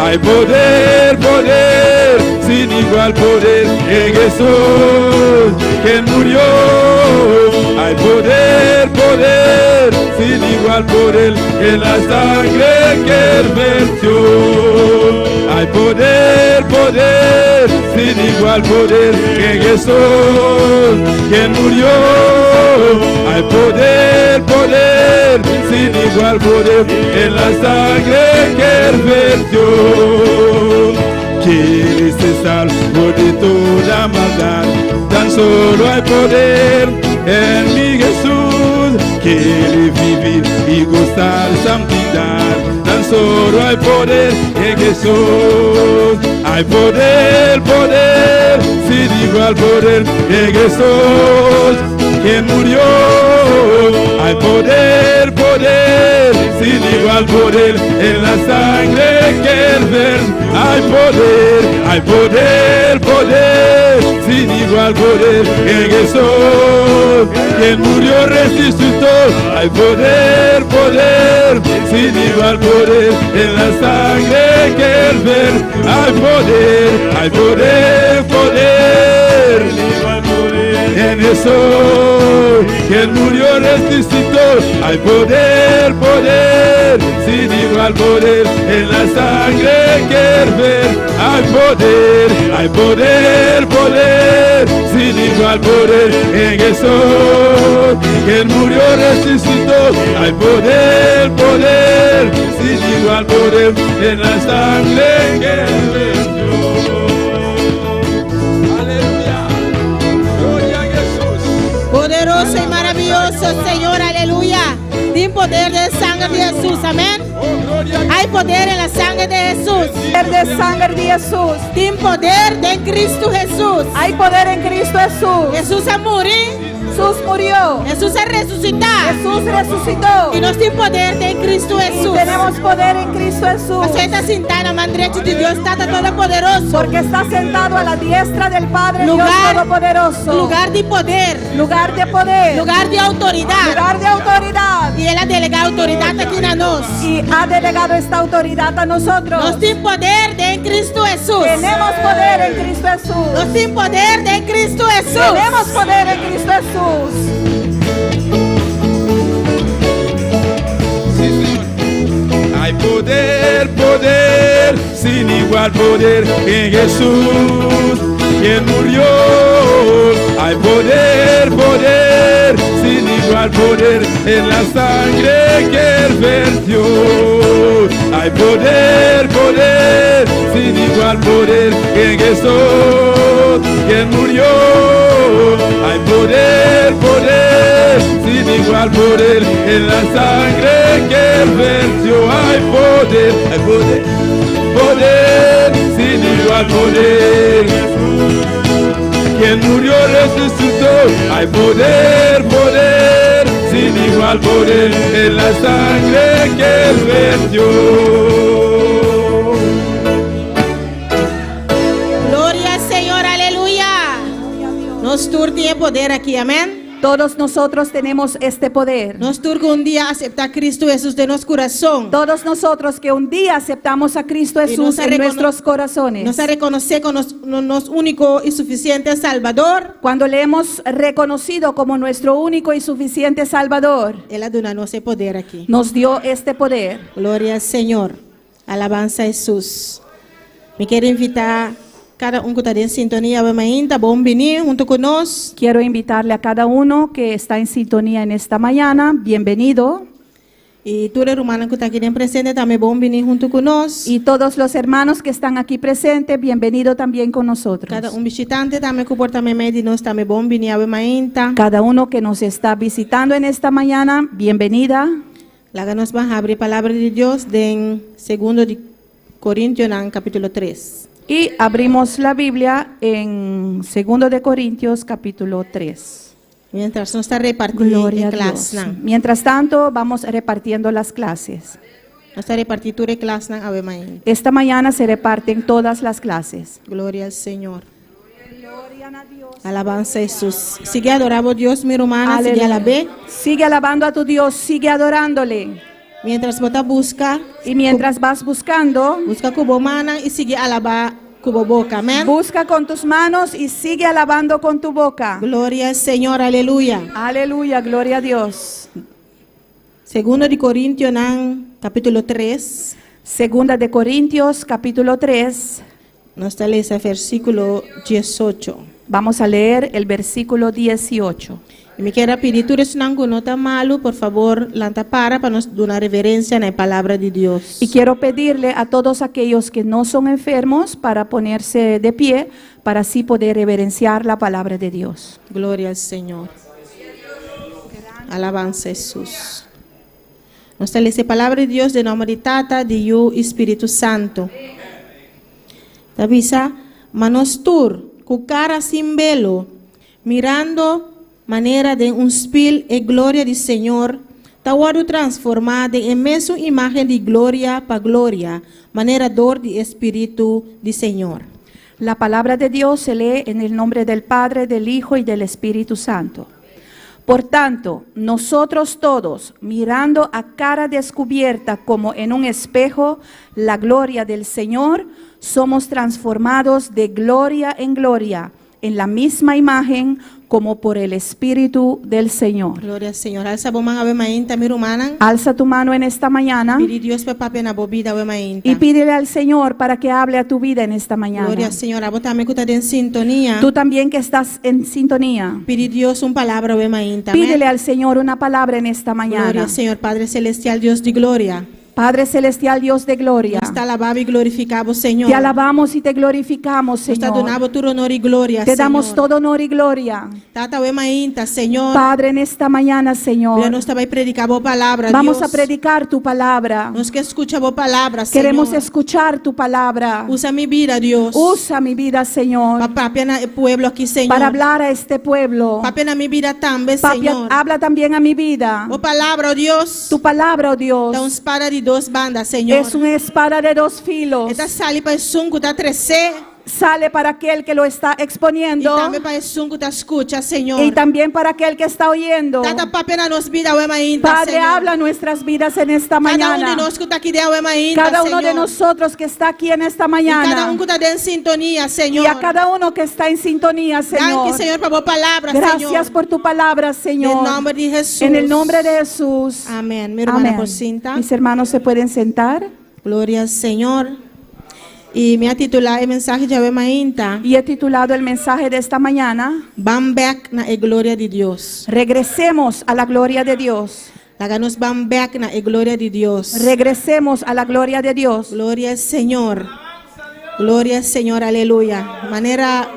Hay poder, poder, sin igual poder en Jesús, quien murió. Hay poder, poder, sin igual poder en la sangre que Él vertió. Hay poder, poder, sin igual poder en Jesús, quien murió. Hay poder, poder, sin igual poder en la sangre que Él vertió. Quieres ser salvo de toda maldad, tan solo hay poder en mi Jesús. Quiere vivir y gozar santidad, tan solo hay poder en Jesús. Hay poder, poder, igual poder en Jesús, quien murió. Hay poder, poder, sin igual poder en la sangre que el verso. Hay poder, poder, sin igual poder en Jesús, quien murió resucitó. Hay poder, poder, sin igual poder en la sangre que el verso. Hay poder, poder, en Jesús, quien murió resucitó. Hay poder, poder, sin igual poder en la sangre que el verso. Hay poder, poder, sin igual poder en Jesús, quien murió resucitó. Hay poder, poder, sin igual poder en la sangre que el venció. Aleluya, gloria a Jesús.
Poderoso y maravilloso Señor, aleluya. Sin poder de sangre de Jesús, amén. Hay poder en la sangre de Jesús.
Poder de sangre de Jesús.
Sin poder de Cristo Jesús.
Hay poder en Cristo Jesús.
Jesús ha muerto.
Jesús murió.
Jesús ha resucitado.
Jesús resucitó.
Y nos tiene poder de Cristo Jesús.
Tenemos poder en Cristo Jesús.
Aceita sentado a la derecha de Dios, está todopoderoso.
Porque está sentado a la diestra del Padre Dios
Lugar-
Todopoderoso.
Lugar de poder.
Lugar de poder.
Lugar de autoridad.
Lugar de autoridad.
Y Él ha delegado autoridad aquí a nosotros.
Y ha delegado esta autoridad a nosotros.
Nos tiene poder de Cristo Jesús.
Tenemos poder en Cristo Jesús.
Nos tiene poder de Cristo Jesús.
Tenemos poder en Cristo Jesús.
Sí, Señor. Hay poder, poder, sin igual poder en Jesús, quien murió. Hay poder, poder, sin igual poder en la sangre que él vertió. Hay poder, poder, sin igual poder en Jesús, quien murió. Hay poder, poder, sin igual poder en la sangre que él vertió. Hay poder, poder, sin igual poder. Quien murió resucitó. Hay poder, poder, sin igual poder en la sangre que él vertió.
Gloria al Señor, aleluya. Nos turque poder aquí, amén.
Todos nosotros tenemos este poder.
Nos turque un día aceptar a Cristo Jesús de nuestro corazón.
Todos nosotros que un día aceptamos a Cristo
Y
Jesús
nos
en
recono-
nuestros corazones.
Nos reconoce como nos único y suficiente Salvador.
Cuando le hemos reconocido como nuestro único y suficiente Salvador,
Él ha dado ese poder aquí.
nos dio este poder.
Gloria al Señor. Alabanza a Jesús. Me quiero invitar cada uno que está en sintonía, está bom venir junto con nosotros.
Quiero invitarle a cada uno que está en sintonía en esta mañana, bienvenido.
Y tú eres hermano que está aquí en presente, también bom venir junto con nosotros.
Y todos los hermanos que están aquí presentes, bienvenido también con nosotros.
Cada un visitante también que porta medio de nosotros, también bom venir a ver.
Cada uno que nos está visitando en esta mañana, bienvenida.
La nos va a abrir palabra de Dios en 2 de Corintios, en capítulo 3.
Y abrimos la Biblia en 2 de Corintios capítulo 3.
Mientras nos está repartiendo
Gloria
en
a
clase,
Dios. Mientras tanto, vamos repartiendo las clases.
nos está repartiendo en clase a ver.
Esta mañana se reparten todas las clases.
Gloria al Señor. Alabanza a Jesús. Sigue adorando a Dios, mi hermana, sigue
Aleluya.
alabé.
Sigue alabando a tu Dios, sigue adorándole.
Mientras vos busca,
Y mientras vas buscando,
busca cubo mana y sigue alabar cubo boca. Amén.
busca con tus manos y sigue alabando con tu boca.
Gloria al Señor, aleluya.
Aleluya, gloria a Dios.
2 de Corintios, capítulo 3.
2 de Corintios capítulo 3.
Nos está leyendo el versículo 18.
Vamos a leer el versículo 18.
Y me quiero pedir, tú eres un nota malo, por favor, lanta para nos dar una reverencia en la palabra de Dios.
Y quiero pedirle a todos aquellos que no son enfermos para ponerse de pie, para así poder reverenciar la palabra de Dios.
Gloria al Señor. Alabanza a Jesús. Nos está leyendo la palabra de Dios de nombre de Tata, de Yo, Espíritu Santo. Tavisa, manos tur, com cara sem velo, mirando maneira de um espelho e glória do Senhor, tawado transformado em mesma imagem de glória para glória, maneira dor de Espírito do Senhor.
La palabra de Dios se lee en el nombre del Padre, del Hijo y del Espíritu Santo. Por tanto, nosotros todos, mirando a cara descubierta como en un espejo la gloria del Señor, somos transformados de gloria en gloria, en la misma imagen como por el Espíritu del Señor.
Glória ao Senhor. Alça bom ave mainta mirumanan.
Alza tu mano en esta mañana
Pedi Dios para papi na bobida ave mainta.
y pídele al Señor para que hable a tu vida en esta mañana.
Glória ao Senhor. A botar me cuta en sintonía.
Tú también que estás en sintonía,
Pedi Dios palabra ave mainta.
pídele al Señor una palabra en esta
Glória
mañana.
ao Senhor, Padre celestial, Dios de gloria.
Padre celestial, Dios de gloria,
Está alabado y glorificado, Señor.
te alabamos y te glorificamos,
Está
Señor.
donado tu honor y gloria,
Te damos
Señor.
todo honor y gloria.
Tata ave mainta, Señor.
Padre, en esta mañana,
Mira,
Señor,
nos vai predicar boa palavra,
vamos
Dios.
a predicar tu palabra.
Nos que escucha boa palavra, Señor.
Queremos escuchar tu palabra.
Usa mi vida, Dios.
Usa mi vida, Señor,
Papá, pena el pueblo aquí, Señor.
para hablar a este pueblo.
Papá, na mi vida también,
Papi,
Señor.
habla también a mi vida.
O palabra, oh Dios.
Tu palabra, oh Dios,
Da espada de dos bandas, Señor.
es una espada de dos filos.
Esta sale para el sunco, está 13.
Sale para aquel que lo está
Y
exponiendo
también para el sunco, está escucha, Señor.
y también para aquel que está oyendo.
Tata papá, na nos vida, o emainta,
Padre,
Señor.
habla nuestras vidas en esta
Cada uno de
mañana.
nosotros que está aquí de o emainta,
Cada uno
Señor.
de nosotros que está aquí en esta
Y cada
mañana.
uno que está en sintonía, Señor.
Y a cada uno que está en sintonía, Señor.
Gracias, Señor, por tu palabra,
Gracias
Señor.
por tu palabra,
En
Señor.
el nombre de Jesús.
En el nombre de Jesús.
Amén. Mi hermana
Amén.
por cinta.
Mis hermanos se pueden sentar.
Gloria al Señor. Y me ha titulado el mensaje de Ave Mainta.
Y he titulado el mensaje de esta mañana:
Van back na gloria de Dios.
Regresemos a la gloria de Dios.
La nos van back na gloria de Dios.
Regresemos a la gloria de Dios.
Gloria al Señor. Gloria al Señor, aleluya. Manera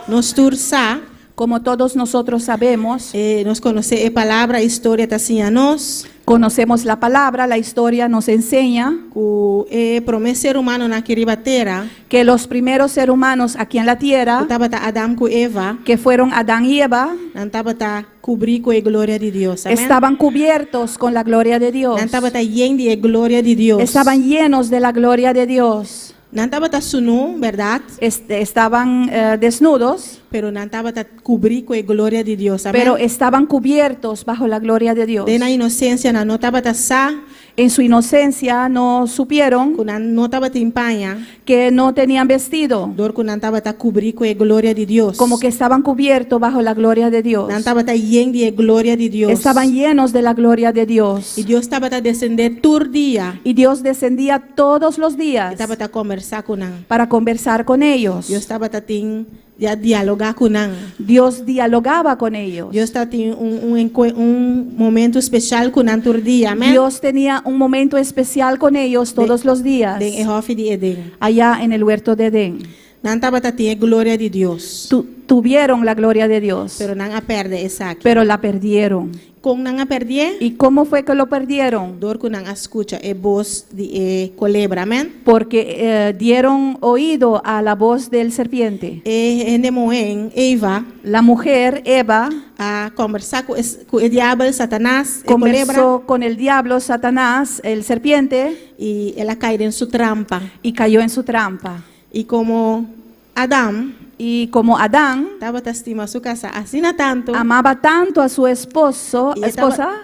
nos tursa,
Como todos nosotros sabemos,
nos conoce la palabra, historia tacianos,
conocemos la palabra, la historia nos enseña
que primer ser humano na kiribatera,
que los primeros seres humanos aquí en la tierra,
tabata Adam ku Eva,
que fueron Adán y Eva,
tabata cubrir con la gloria de Dios. Amén.
estaban cubiertos con la gloria de Dios.
Tabata lleno de gloria de Dios.
Estaban llenos de la gloria de Dios.
Tabata sunu, ¿verdad?
Estaban desnudos,
Pero tabata cubrir con la gloria de Dios. Amén.
pero estaban cubiertos bajo la gloria de Dios.
De na inocencia no tabata sa,
En su inocencia no supieron
no tabata impaña,
que no tenían vestido,
dor tabata cubrir con la gloria de Dios.
como que estaban cubiertos bajo la gloria de Dios.
Tabata lleno de gloria de Dios.
Estaban llenos de la gloria de Dios.
Y Dios tabata descender tur día.
Y Dios descendía todos los días
Tabata conversar con nan.
para conversar con ellos.
Dios tabata tin ya dialogar con nan.
Dios dialogaba con ellos.
Dios está tin un momento especial con nan tur día. Amén.
Dios tenía un momento especial con ellos todos los días,
Den hofi de Eden.
allá en el huerto de Edén.
Nan tabata tiene gloria de Dios.
Tuvieron la gloria de Dios,
Pero nan a perde exacto.
pero la perdieron.
Con nan a perdie,
¿Y cómo fue que lo perdieron?
dor con nan a escucha voz de culebra. Amén.
Porque dieron oído a la voz del serpiente.
En de moen Eva
La mujer, Eva,
a conversar con el diablo, Satanás, culebra,
conversó con el diablo, Satanás, el serpiente,
y ella cae en su trampa.
y cayó en su trampa.
Y como Adán
Y como Adán
estaba estima su casa, así na tanto,
amaba tanto a su esposa,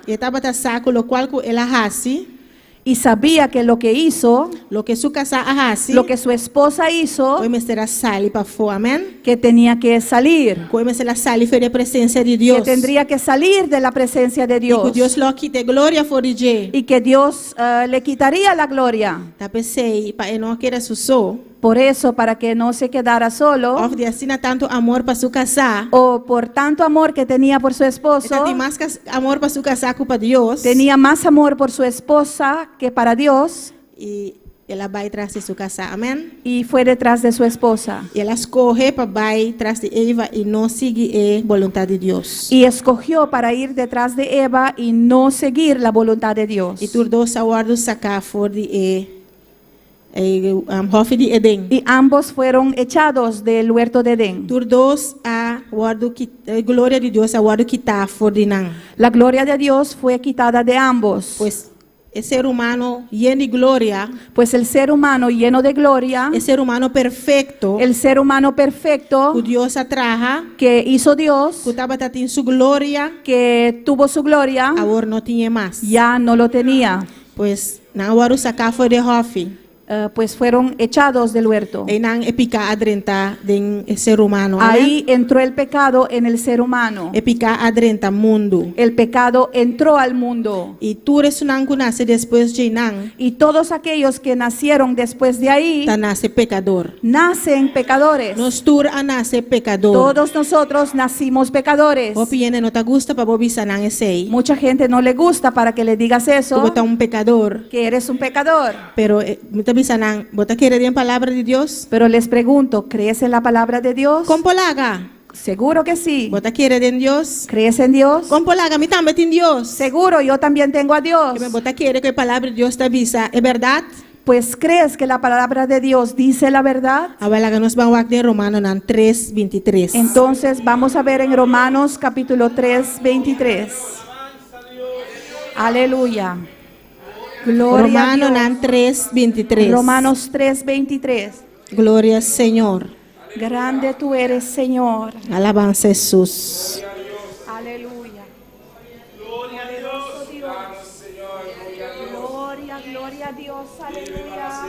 y estaba saco lo cual él hace,
y sabía que lo que hizo,
lo que su casa hace,
lo que su esposa hizo,
hoy me será sali para fora, amén.
que tenía que salir,
Hoy me será sali fe de presencia de
que
Dios.
tendría que salir de la presencia de
Y que
Dios,
Dios lo quite gloria for DJ.
y que Dios le quitaría la gloria.
Ta pensei para no querer su so,
Por eso, para que no se quedara solo,
of de así na tanto amor para su casa.
o por tanto amor que tenía por su esposo,
Esta más amor para su casa que para Dios.
tenía más amor por su esposa que para Dios,
Y ela vai tras de su casa, amén.
y fue detrás de su esposa.
E ela escorre para vai tras de Eva e não seguir a vontade de Deus.
Y escogió para ir detrás de Eva y no seguir la voluntad de Dios.
E tur dos aguardos sacar for de Hofi di Eden.
y ambos fueron echados del huerto de Edén.
Tur dos a glória de Deus a guardo quitar for dinang.
La gloria de Dios fue quitada de ambos,
Pues el ser humano lleno de gloria,
pues el ser humano lleno de gloria,
el ser humano perfecto,
el ser humano perfecto
que Dios atraja,
que hizo Dios,
que estaba en su gloria,
que tuvo su gloria,
ahora no tiene más.
ya no lo tenía.
Pues na guardo sacar for de Hofi.
Pues fueron echados del huerto.
E nang epika adrenta den ser humano.
Ahí entró el pecado en el ser humano.
Epika adrenta mundo.
El pecado entró al mundo.
Y tú eres un que nace después de nang,
Y todos aquellos que nacieron después de ahí
ta nace pecador.
nacen pecadores.
Nos tur a nace pecador.
Todos nosotros nacimos pecadores.
O piene no te gusta para bobisa nang esei.
Mucha gente no le gusta para que le digas eso,
Como un pecador.
que eres un pecador.
Pero muita bisa nang, bota quiere bien palabra de Dios.
Pero les pregunto, ¿crees en la palabra de Dios?
Compolaga.
Seguro que sí.
Bota quiere de Dios.
¿Crees en Dios?
Compolaga, mi también en Dios.
Seguro, yo también tengo a Dios.
Que me bota quiere que palabra de Dios te avisa. ¿Es verdad?
Pues crees que la palabra de Dios dice la verdad.
Abalaga nos van a de Romano 3:23.
Entonces vamos a ver en Romanos capítulo 3:23. Aleluya. Gloria
Romano
a Dios.
3:23.
Romanos 3:23.
Gloria al Señor.
Grande tú eres, Señor.
Alabanza a Jesús.
Aleluya. Gloria a Dios. Gloria a Dios. Aleluya.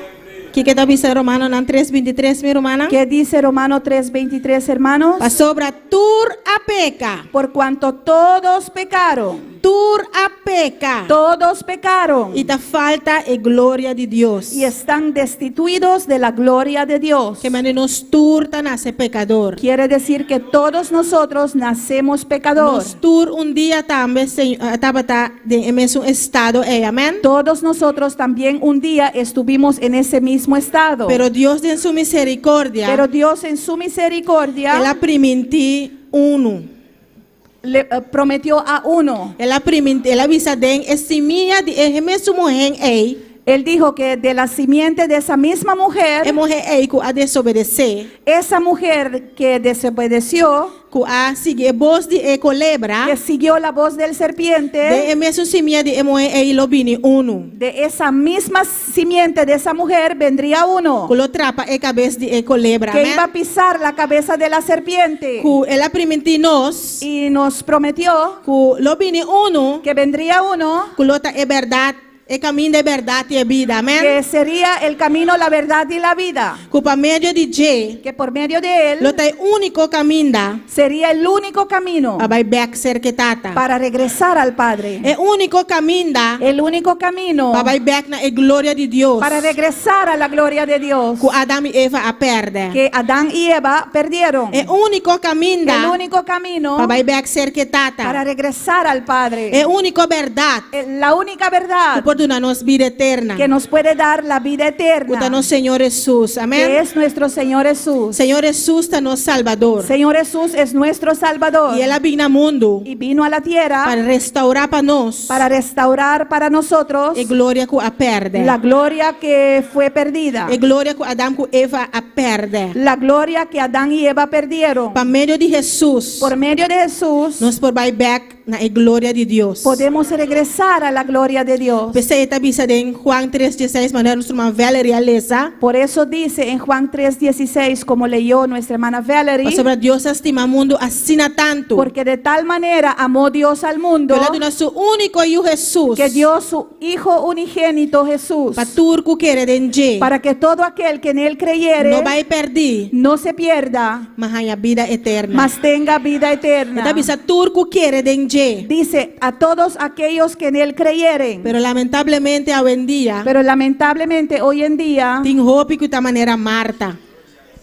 ¿Qué está dice Romano 3:23, mi hermana?
¿Qué dice Romano 3:23, hermanos?
Pa sobra tur a peca.
Por cuanto todos pecaron.
Tur a peca.
Todos pecaron.
Y te falta la gloria de Dios.
Y están destituidos de la gloria de Dios.
Que menos tur ta nace pecador.
Quiere decir que todos nosotros nacemos pecador.
Nos tur un día también estaba en ese estado, amén.
Todos nosotros también un día estuvimos en ese mismo estado.
Pero Dios en su misericordia,
Pero Dios en su misericordia
Él priminti uno.
le prometió a uno.
Él avisa den semilla de ese mujer
Él dijo que de la simiente de esa misma mujer,
mujer que a desobedecer,
esa mujer que desobedeció,
que a seguir voz de culebra,
que siguió la voz del serpiente,
de esa semilla de mujer lo vini uno.
de esa misma simiente de esa mujer vendría uno
Que lo trapa cabeza de culebra,
que
amén.
iba a pisar la cabeza de la serpiente.
Que él priminti nos,
Y nos prometió
que lo vini uno,
que vendría uno
que lo ta es verdad, el camino de verdad y de vida, amén.
que sería el camino, la verdad y la vida,
Que por medio de J,
que por medio de
lo
él
ta único camino
sería el único camino
a vai back ser que tata.
para regresar al Padre,
El único camino
el único camino
a vai back na gloria de Dios.
para regresar a la gloria de Dios
Que Adam y Eva a perder.
que Adán y Eva perdieron.
El único
El
camino
único camino
a vai back ser que
para
tata.
regresar al Padre,
El único verdad
la única verdad
que por darnos vida eterna.
que nos puede dar la vida
Que
eterna,
danos Señor Jesús,
que
amén.
es nuestro Señor Jesús.
Señor Jesús danos Salvador.
Señor Jesús es nuestro Salvador
Y Él vino al mundo
y vino a la tierra
para restaurar para nos
para restaurar para nosotros
la gloria que a perder.
la gloria que fue perdida,
La gloria que Adam y Eva a perder.
la gloria que Adán y Eva perdieron.
Por medio de Jesús,
Por medio de Jesús
nos por vai back na gloria de Dios.
podemos regresar a la gloria de Dios.
Pensei esta visa en Juan 3:16, maneira nuestra hermana Valerie realeza.
Por eso dice en Juan 3:16, como leyó nuestra hermana Valerie,
Sobre Dios estima el mundo así tanto.
porque de tal manera amó Dios al mundo
Que le dio su único hijo Jesús.
que dio su Hijo unigénito Jesús,
Para turco que de
para que todo aquel que en él creyere
no va a perder,
no se pierda,
mas haya vida eterna.
mas tenga vida eterna.
Esta visa turco quiere de
Dice a todos aquellos que en él creyeren.
pero lamentablemente hoy en día
Pero lamentablemente hoy en día
tem hope que esta manera Marta.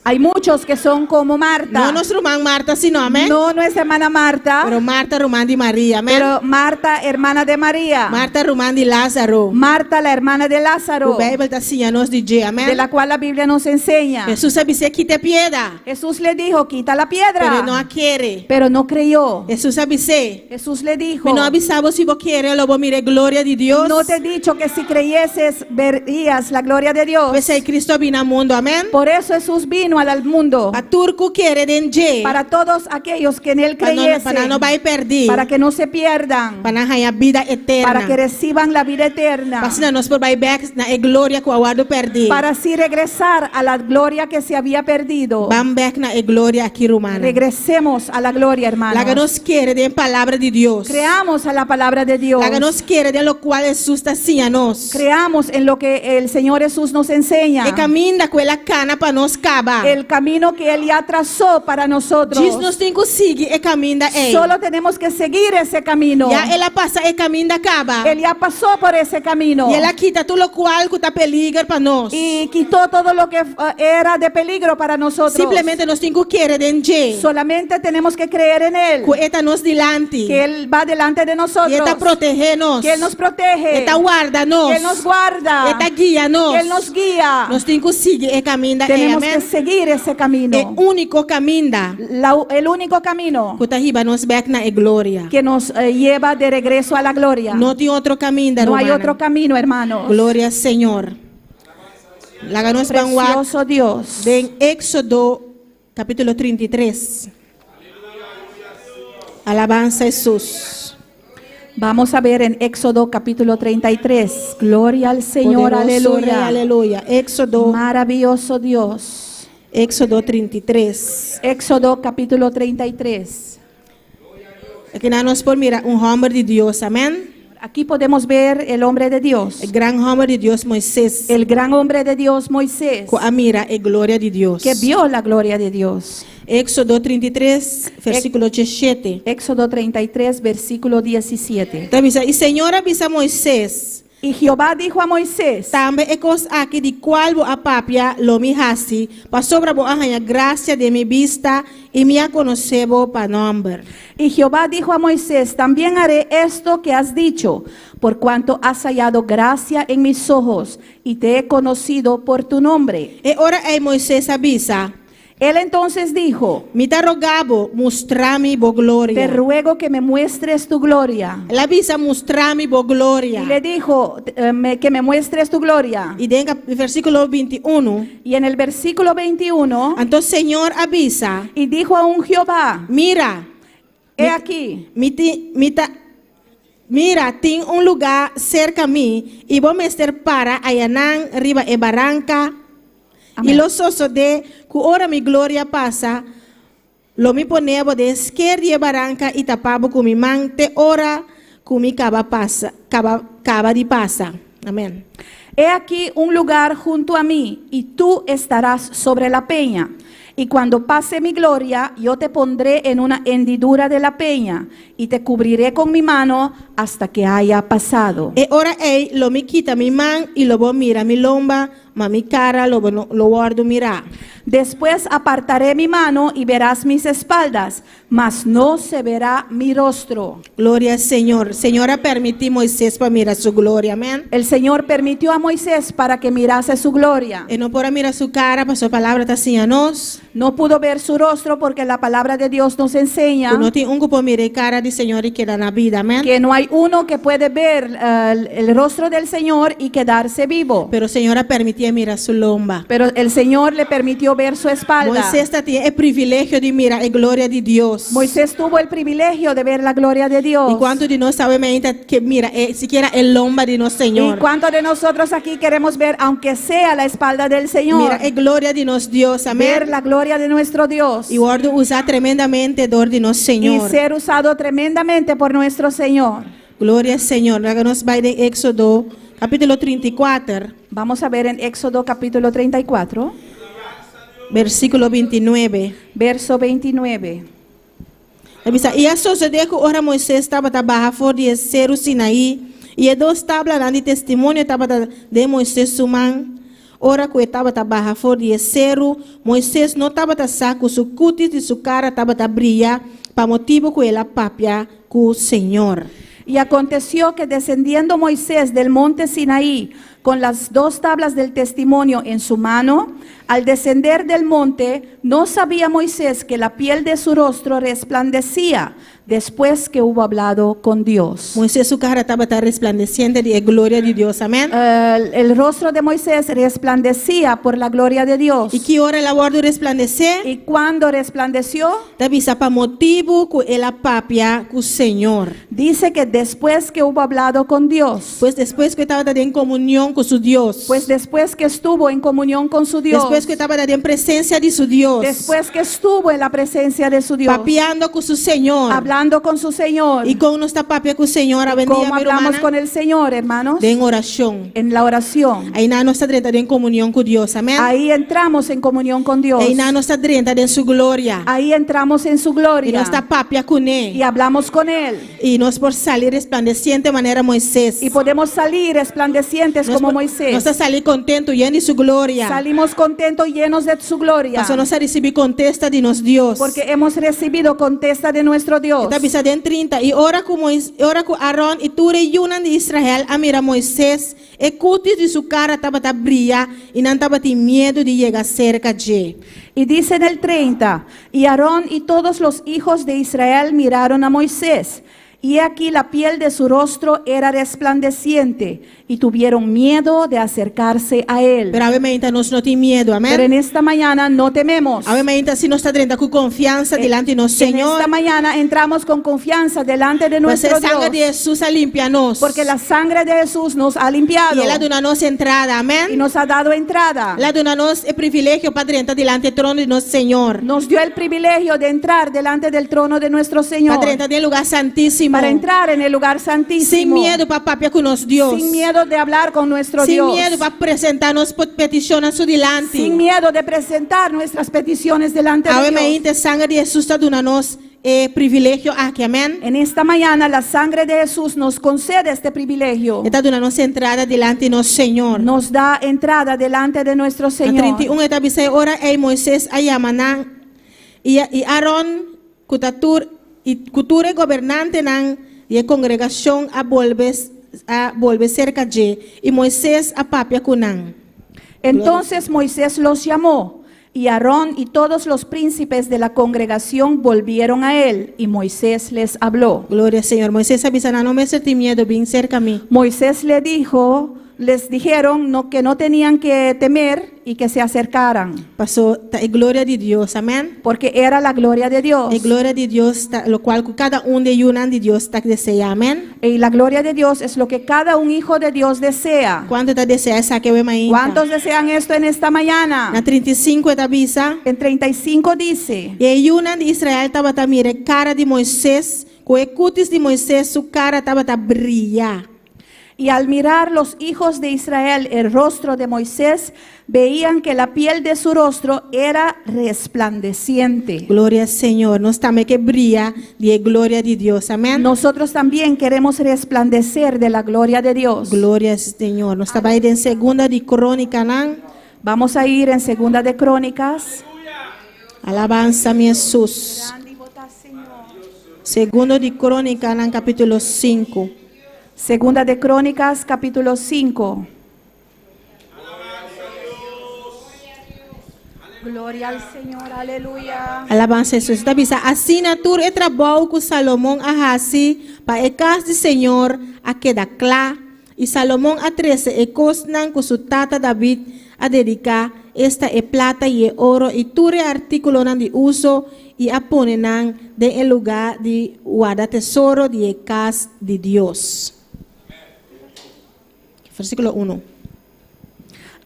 Hay muchos que son como Marta.
No nuestra hermana Marta, sino, amén.
No nuestra hermana Marta,
Pero Marta, hermana de María, amén.
pero Marta, hermana de María.
Marta, hermana de Lázaro.
Marta, la hermana de Lázaro,
O Bíblia está ensinando de dia, amén.
de la cual la Biblia nos enseña.
Jesus sabe se quita piedra,
Jesús le dijo, quita la
pero
piedra,
não a quer.
pero no creyó.
Jesus sabe se.
Jesús le dijo,
Me não avisava se vou querer, eu vou mirar glória de Deus.
no te he dicho que si creyeses verías la gloria de Dios.
Pois aí Cristo vino ao mundo, amém.
Por eso Jesús vino al mundo,
Para turco querer den dia.
para todos aquellos que en él
Para
creyesen,
não vai perder.
para que no se pierdan,
Para ganhar vida eterna.
para que reciban la vida eterna,
Para se nós por vai back na glória que o aguardo perdi.
para así regresar a la gloria que se había perdido.
Vamos back na glória aqui romana.
Regresemos a la gloria,
Lá que
hermanos.
nós quer den palavra de Deus.
Creamos a la palabra de Dios.
Lá que nós quer de lo qual Jesus está assim a nós.
Creamos en lo que el Señor Jesús nos enseña.
E caminho daquela cana para nós caba.
El camino que Él ya trazó para nosotros.
Diz nós tem que seguir e caminho da ei.
Solo tenemos que seguir ese camino.
Já ela passa e caminho da caba.
Él ya pasó por ese camino.
E ela quita tudo o qual que está peligro para nós.
Y quitó todo lo que era de peligro para nosotros.
Simplesmente nós tem que querer de
Solamente tenemos que creer en Él.
que está nos delante.
Que Él va delante de nosotros.
E está proteger-nos.
Que Él nos protege.
Está guarda-nos.
Que Él nos guarda.
Está guia-nos.
Que Él nos guía.
Nós tem que seguir e caminho da ei,
Tenemos
amém?
que seguir ese camino.
É único caminho da
El único camino
que está riba nos back na glória.
que nos lleva de regreso a la gloria.
Não tem outro caminho da
No hay
romana.
otro camino, hermanos.
Glória ao Senhor. Lá nos vamos
Precioso Dios.
em Éxodo capítulo 33. Alabanza a Jesus.
Vamos a ver en Éxodo capítulo 33. Gloria al Señor,
Poderoso Rei,
aleluya.
aleluya. Éxodo,
Maravilloso Dios.
Éxodo 33.
Éxodo capítulo 33.
Aqui nós por mirar homem de Deus, amém?
Aquí podemos ver el hombre de Dios.
O grande homem de Deus, Moisés.
El gran hombre de Dios, Moisés,
Com a mira e glória de Deus.
que vio la gloria de Dios.
Éxodo 33, versículo 17.
Éxodo 33, versículo 17.
Então, avisa, e Senhor avisa a Moisés.
Y Jehová dijo a Moisés,
Também é coisa aqui de qual a papia lo me hasi, para sobre a graça de mi vista e me conocebo para nombre.
y Jehová dijo a Moisés, también haré esto que has dicho, por cuanto has hallado gracia en mis ojos y te he conocido por tu nombre.
E ora Moisés avisa,
Él entonces dijo,
me te rogabo mostrarme bo
te
glória.
ruego que me muestres tu gloria.
Ele avisa mostrarme bo glória.
Y le dijo que me muestres tu gloria.
E dentro do versículo 21,
Y en el versículo 21,
então Senhor avisa,
y dijo a un Jehová,
mira,
he aquí,
mira, tem lugar cerca a mim e vou mestre para Ayanán, riba e barranca.
Amén.
E los osos de que ora mi glória passa, lo me ponebo de esquerda e barranca e tapabo com mi mante ora com mi caba de pasa. Amén.
he aquí un lugar junto a mí, y tú estarás sobre la peña. Y cuando pase mi gloria, yo te pondré en una hendidura de la peña, y te cubriré con mi mano hasta que haya pasado.
E ora lo me quita mi man e lo mira mi lomba, ma mi cara lo guardo mira.
Después apartaré mi mano y verás mis espaldas, mas no se verá mi rostro.
Glória ao Senhor. Senhora permitiu Moisés para mirar sua glória, amém?
El Señor permitió a Moisés para que mirase su gloria.
E não pode mirar sua cara, para sua palavra está assim a nós.
No pudo ver su rostro porque la palabra de Dios nos enseña
Não tem que pode mirar a cara do Senhor e quedar na vida, amém?
que no hay uno que puede ver el rostro del Señor y quedarse vivo.
Pero Senhora permitiu mirar sua lomba.
Pero el Señor le permitió ver su espalda.
Moisés tinha o privilégio de mirar a glória de Deus.
Moisés tuvo el privilegio de ver la gloria de Dios.
E quanto de nós sabemos ainda que mira, siquiera a lomba de nosso
¿Y
Senhor.
cuántos de nosotros aquí queremos ver, aunque sea la espalda del Señor,
Mira a glória de nosso Deus, amém?
ver la gloria de nuestro Dios
E guardo usar tremendamente dor de nosso
y
Senhor.
ser usado tremendamente por nuestro Señor?
Glória ao Senhor. Agora nós vai de Éxodo, capítulo 34,
Vamos a ver en Éxodo capítulo 34,
versículo 29.
verso 29.
E a sucedeu que ora Moisés estava barra fora de Cero Sinaí, e dois tábuas de testemunho estava de Moisés sumão. Ora que estava baja fora de cero, Moisés não estava saco, su cutis e su cara estava brillar, para motivo que ela papia com o Senhor.
Y aconteció que descendiendo Moisés del monte Sinaí con las 2 tablas del testimonio en su mano, al descender del monte, no sabía Moisés que la piel de su rostro resplandecía después que hubo hablado con Dios.
Moisés su cara estaba resplandeciente de gloria de Dios, amén.
El rostro de Moisés resplandecía por la gloria de Dios.
E que hora ela guarda resplandecer?
Y cuando resplandeció,
Tabisa para motivo que ela papia com o Senhor.
dice que después que hubo hablado con Dios,
Pues después que estaba en comunión con su Dios.
pues después que estuvo en comunión con su Dios,
Después que estaba en presencia de su Dios.
después que estuvo en la presencia de su Dios,
Papiando con su Señor.
hablando con su Señor,
Y con nuestra papia con el Señor. A bendiga
como
mi
hablamos
hermana.
con el Señor, hermanos,
En oración.
en la oración.
Ahí na nuestra drenta en comunión con Dios. Amén.
Ahí entramos en comunión con Dios.
Ahí na nuestra drenta en su gloria.
Ahí entramos en su
Y
gloria
nuestra papia con
y
él.
hablamos con Él.
Y nos por salir resplandeciente de manera Moisés.
Y podemos salir resplandecientes como Moisés.
Nos salir contento lleno de su gloria.
Salimos contentos, llenos de su gloria,
Pasó nos a recibir contesta de nos Dios.
porque hemos recibido contesta de nuestro Dios.
Está bisa den 30 y ora con Aarón y tú reyunan de Israel a mira Moisés e cutis de su cara estaba brillar y no estaba miedo de llegar cerca de.
Y dice en el 30, y Aarón y todos los hijos de Israel miraron a Moisés, y aquí la piel de su rostro era resplandeciente, y tuvieron miedo de acercarse a él.
Pero obviamente nos no tiene miedo,
Pero
amén.
en esta mañana no tememos.
Obviamente si nos está drenta con confianza delante de nos
En
Señor.
esta mañana entramos con confianza delante de
Pues
nuestro
el sangre de
Dios,
Jesús limpianos.
porque la sangre de Jesús nos ha limpiado
y él ha nos entrada,
y
amén.
nos ha dado entrada.
Él ha nos el privilegio para drenta delante del trono de nuestro Señor.
Nos dio el privilegio de entrar delante del trono de nuestro Señor,
Para drenta del lugar santísimo.
para entrar en el lugar
Sin
santísimo,
miedo para papia con nos Dios.
sin miedo de hablar con nuestro
Sin
Dios,
miedo para presentarnos petición a su delante.
sin miedo de presentar nuestras peticiones delante de Dios.
Obviamente sangre de Jesús está dándonos privilegio aquí, amén.
En esta mañana la sangre de Jesús nos concede este privilegio,
Está dándonos entrada delante de nuestro Señor.
nos da entrada delante de nuestro
A
Señor.
31 está dice ora Moisés ayamanan y Aarón kutatur y kuture gobernante nan y congregación a volver cerca de y Moisés a papia kunan.
Entonces Moisés los llamó, y Aarón y todos los príncipes de la congregación volvieron a él, y Moisés les habló.
Gloria al Señor. Moisés avisana, no me sentí miedo, bien cerca a mí.
Moisés les dijeron que no tenían que temer y que se acercaran,
Pasó gloria de Dios, amén.
porque era la gloria de Dios.
Y gloria de Dios, lo cual cada uno de ellos de Dios desea, amén.
Y la gloria de Dios es lo que cada un hijo de Dios desea.
¿Cuánto te desea esa que ve mañana?
¿Cuántos desean esto en esta mañana?
Na 35 está avisa.
En 35 dice,
Y hay una de Israel estaba mire cara de Moisés, con el cutis de Moisés su cara estaba brillar.
y al mirar los hijos de Israel el rostro de Moisés, veían que la piel de su rostro era resplandeciente.
Gloria al Señor, nos también que brilla de gloria de Dios, amén.
Nosotros también queremos resplandecer de la gloria de Dios.
Gloria al Señor. Nos estaba ahí en segunda de Crónica, ¿no?
Vamos a ir en Segunda de Crónicas.
Alabanza mi Jesús. Segundo de Crónica, en capítulo 5.
Segunda de Crónicas, capítulo 5. Gloria al Señor, aleluya.
Alabanza a Jesús. Está bisa, assim na tur e trabalho com Salomão a Hasi, para a casa do Senhor a queda clá, e Salomão a 13 e cosnan com su tata David a dedicar esta e plata e ouro e ture artículo nan de uso e a ponenan de el lugar de guarda tesoro de casa de Dios. Versículo 1.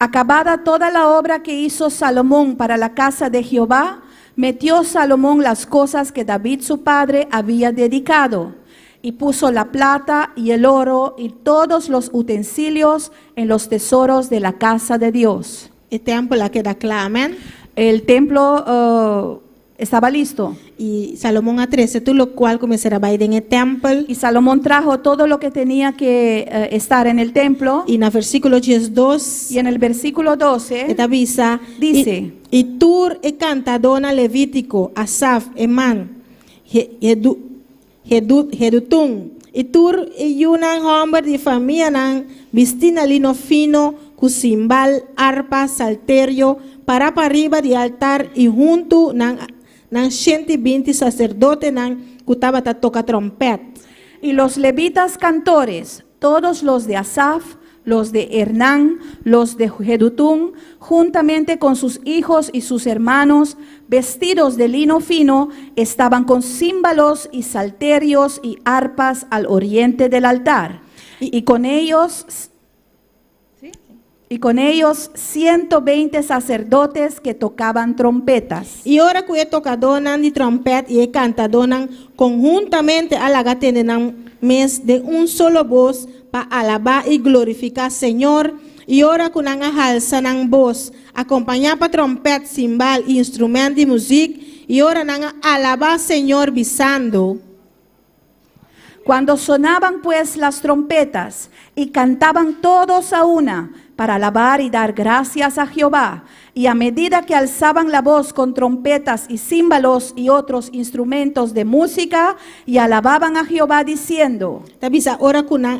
Acabada toda la obra que hizo Salomón para la casa de Jehová, metió Salomón las cosas que David su padre había dedicado, y puso la plata y el oro y todos los utensilios en los tesoros de la casa de Dios.
El templo la queda clá, amén.
El templo estaba listo.
E Salomão atrece tudo o qual começará a ir em templo.
Y Salomón trajo todo lo que tenía que estar en el templo.
E na versículo 12,
Y en el versículo 12
está avisa,
dice,
e Tur e cantadona levítico, Asaf, Eman, Hedutun, e Tur e Yunan homem de família nan vestina lino fino, com cimbal, arpa, salterio, para arriba de altar e junto nan 120 sacerdote nan kutaba ta toca trompeta.
y los levitas cantores, todos los de Asaf, los de Hernán, los de Jedutún, juntamente con sus hijos y sus hermanos, vestidos de lino fino, estaban con címbalos y salterios y arpas al oriente del altar. Y con ellos 120 sacerdotes que tocaban trompetas.
E ora que tocadonan de trompeta e cantadonan conjuntamente alagatenan mes de un solo voz para alabar y glorificar Señor. E ora que nan ahalsanan voz, acompañar para trompeta, cimbal e instrumento de música. E ora nan alabar Señor bisando.
Cuando sonaban pues las trompetas y cantaban todos a una para alabar y dar gracias a Jehová, y a medida que alzaban la voz con trompetas y címbalos y otros instrumentos de música y alababan a Jehová diciendo,
Tabisa ora que nan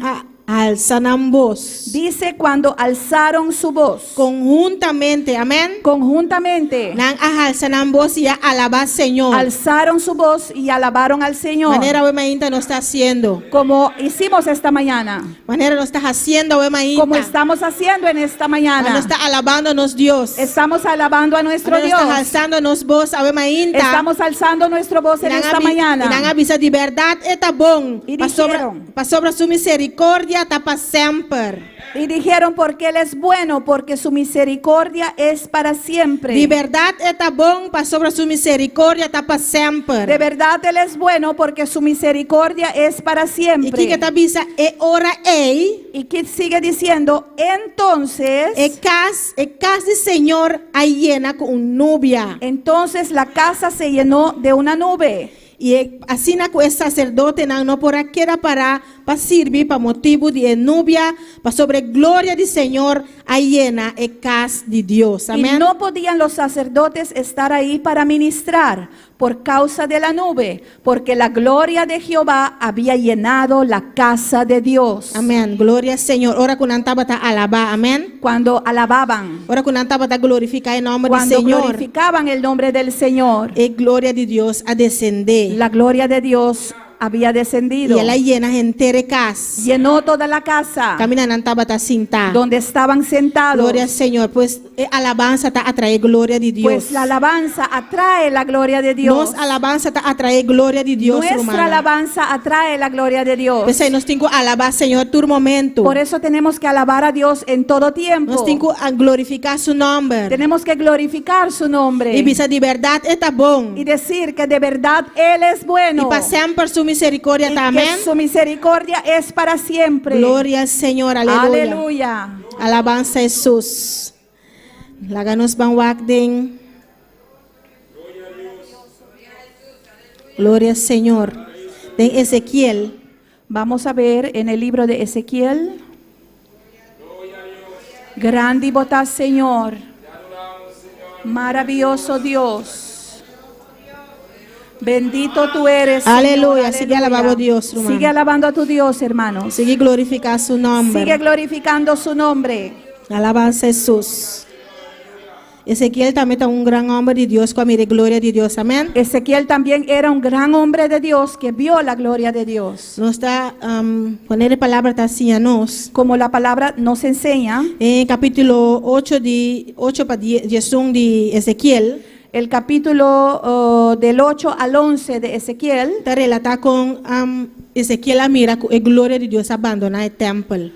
alzanan voz.
dice cuando alzaron su voz
Conjuntamente, amén.
conjuntamente,
Nan ahalsanan voz y alabar Señor.
alzaron su voz y alabaron al Señor,
Manera we mainta no está haciendo.
como hicimos esta mañana,
Manera no está haciendo we mainta.
como estamos haciendo en esta
Cuando
mañana.
está alabándonos Dios.
Estamos alabando a nuestro
Cuando está
Dios.
alzándonos voz a we mainta.
Estamos alzando nuestra voz en esta
Y
mañana.
nan avisa de verdad eta bon.
Y
Pa
dijeron.
sobre su misericordia está para siempre.
Y dijeron, porque Él es bueno, porque su misericordia es para siempre.
De verdad eta bon, pa sobre su misericordia está para siempre.
De verdad Él es bueno, porque su misericordia es para
Y
siempre.
aquí que está avisa e ora ei.
Y que sigue diciendo, entonces,
Casa del Señor ahí llena con nubia.
entonces la casa se llenó de una nube.
Y así na que el sacerdote no por aquí era para servir para motivo de nubia, para sobre gloria del Señor ahí llena el casa de Dios.
Y
Amén.
no podían los sacerdotes estar ahí para ministrar por causa de la nube, porque la gloria de Jehová había llenado la casa de Dios.
Amén. Gloria al Señor. Ora con antabata alaba. Amén.
Cuando alababan,
Ora con antabata glorificar el nombre del
cuando
Señor.
glorificaban el nombre del Señor,
Y gloria de Dios a descender.
la gloria de Dios había descendido.
Y ella llena entera casa.
Llenó toda la casa
Camina antabata cinta.
donde estaban sentados.
Gloria al Señor. Pues alabanza te atrae gloria de Dios.
Pues la alabanza atrae la gloria de Dios.
Nos alabanza te atrae gloria de Dios,
Nuestra
hermana.
alabanza atrae la gloria de Dios.
Pues ahí nos tengo que alabar, Señor, tu momento.
Por eso tenemos que alabar a Dios en todo tiempo.
Nos tengo que glorificar su nombre.
Tenemos que glorificar su nombre.
Y bisa de verdad está bon.
Y decir que de verdad Él es bueno.
Y pasean por su misericordia
Y
también.
que su misericordia es para siempre.
Gloria al Señor, aleluya.
Aleluya.
Alabanza a Jesús. Laganos van wakden. Gloria al Señor. En Ezequiel.
Vamos a ver en el libro de Ezequiel. Grande y botaz, Señor. Maravilloso Dios. Bendito tú eres, Señor.
Aleluya. Sigue alabando a Dios, hermano.
Sigue alabando a tu Dios, hermanos.
Sigue glorificar su nombre.
Sigue glorificando su nombre.
Alabanza a Jesús. Ezequiel también era un gran hombre de Dios, con mire gloria de Dios, amén.
Ezequiel también era un gran hombre de Dios que vio la gloria de Dios.
Nos está poner palabra así a nos.
Como la palabra nos enseña,
En capítulo 8 para 10 de Ezequiel,
el capítulo del 8 al 11 de Ezequiel,
está relata con Ezequiel mira la gloria de Dios abandona el templo.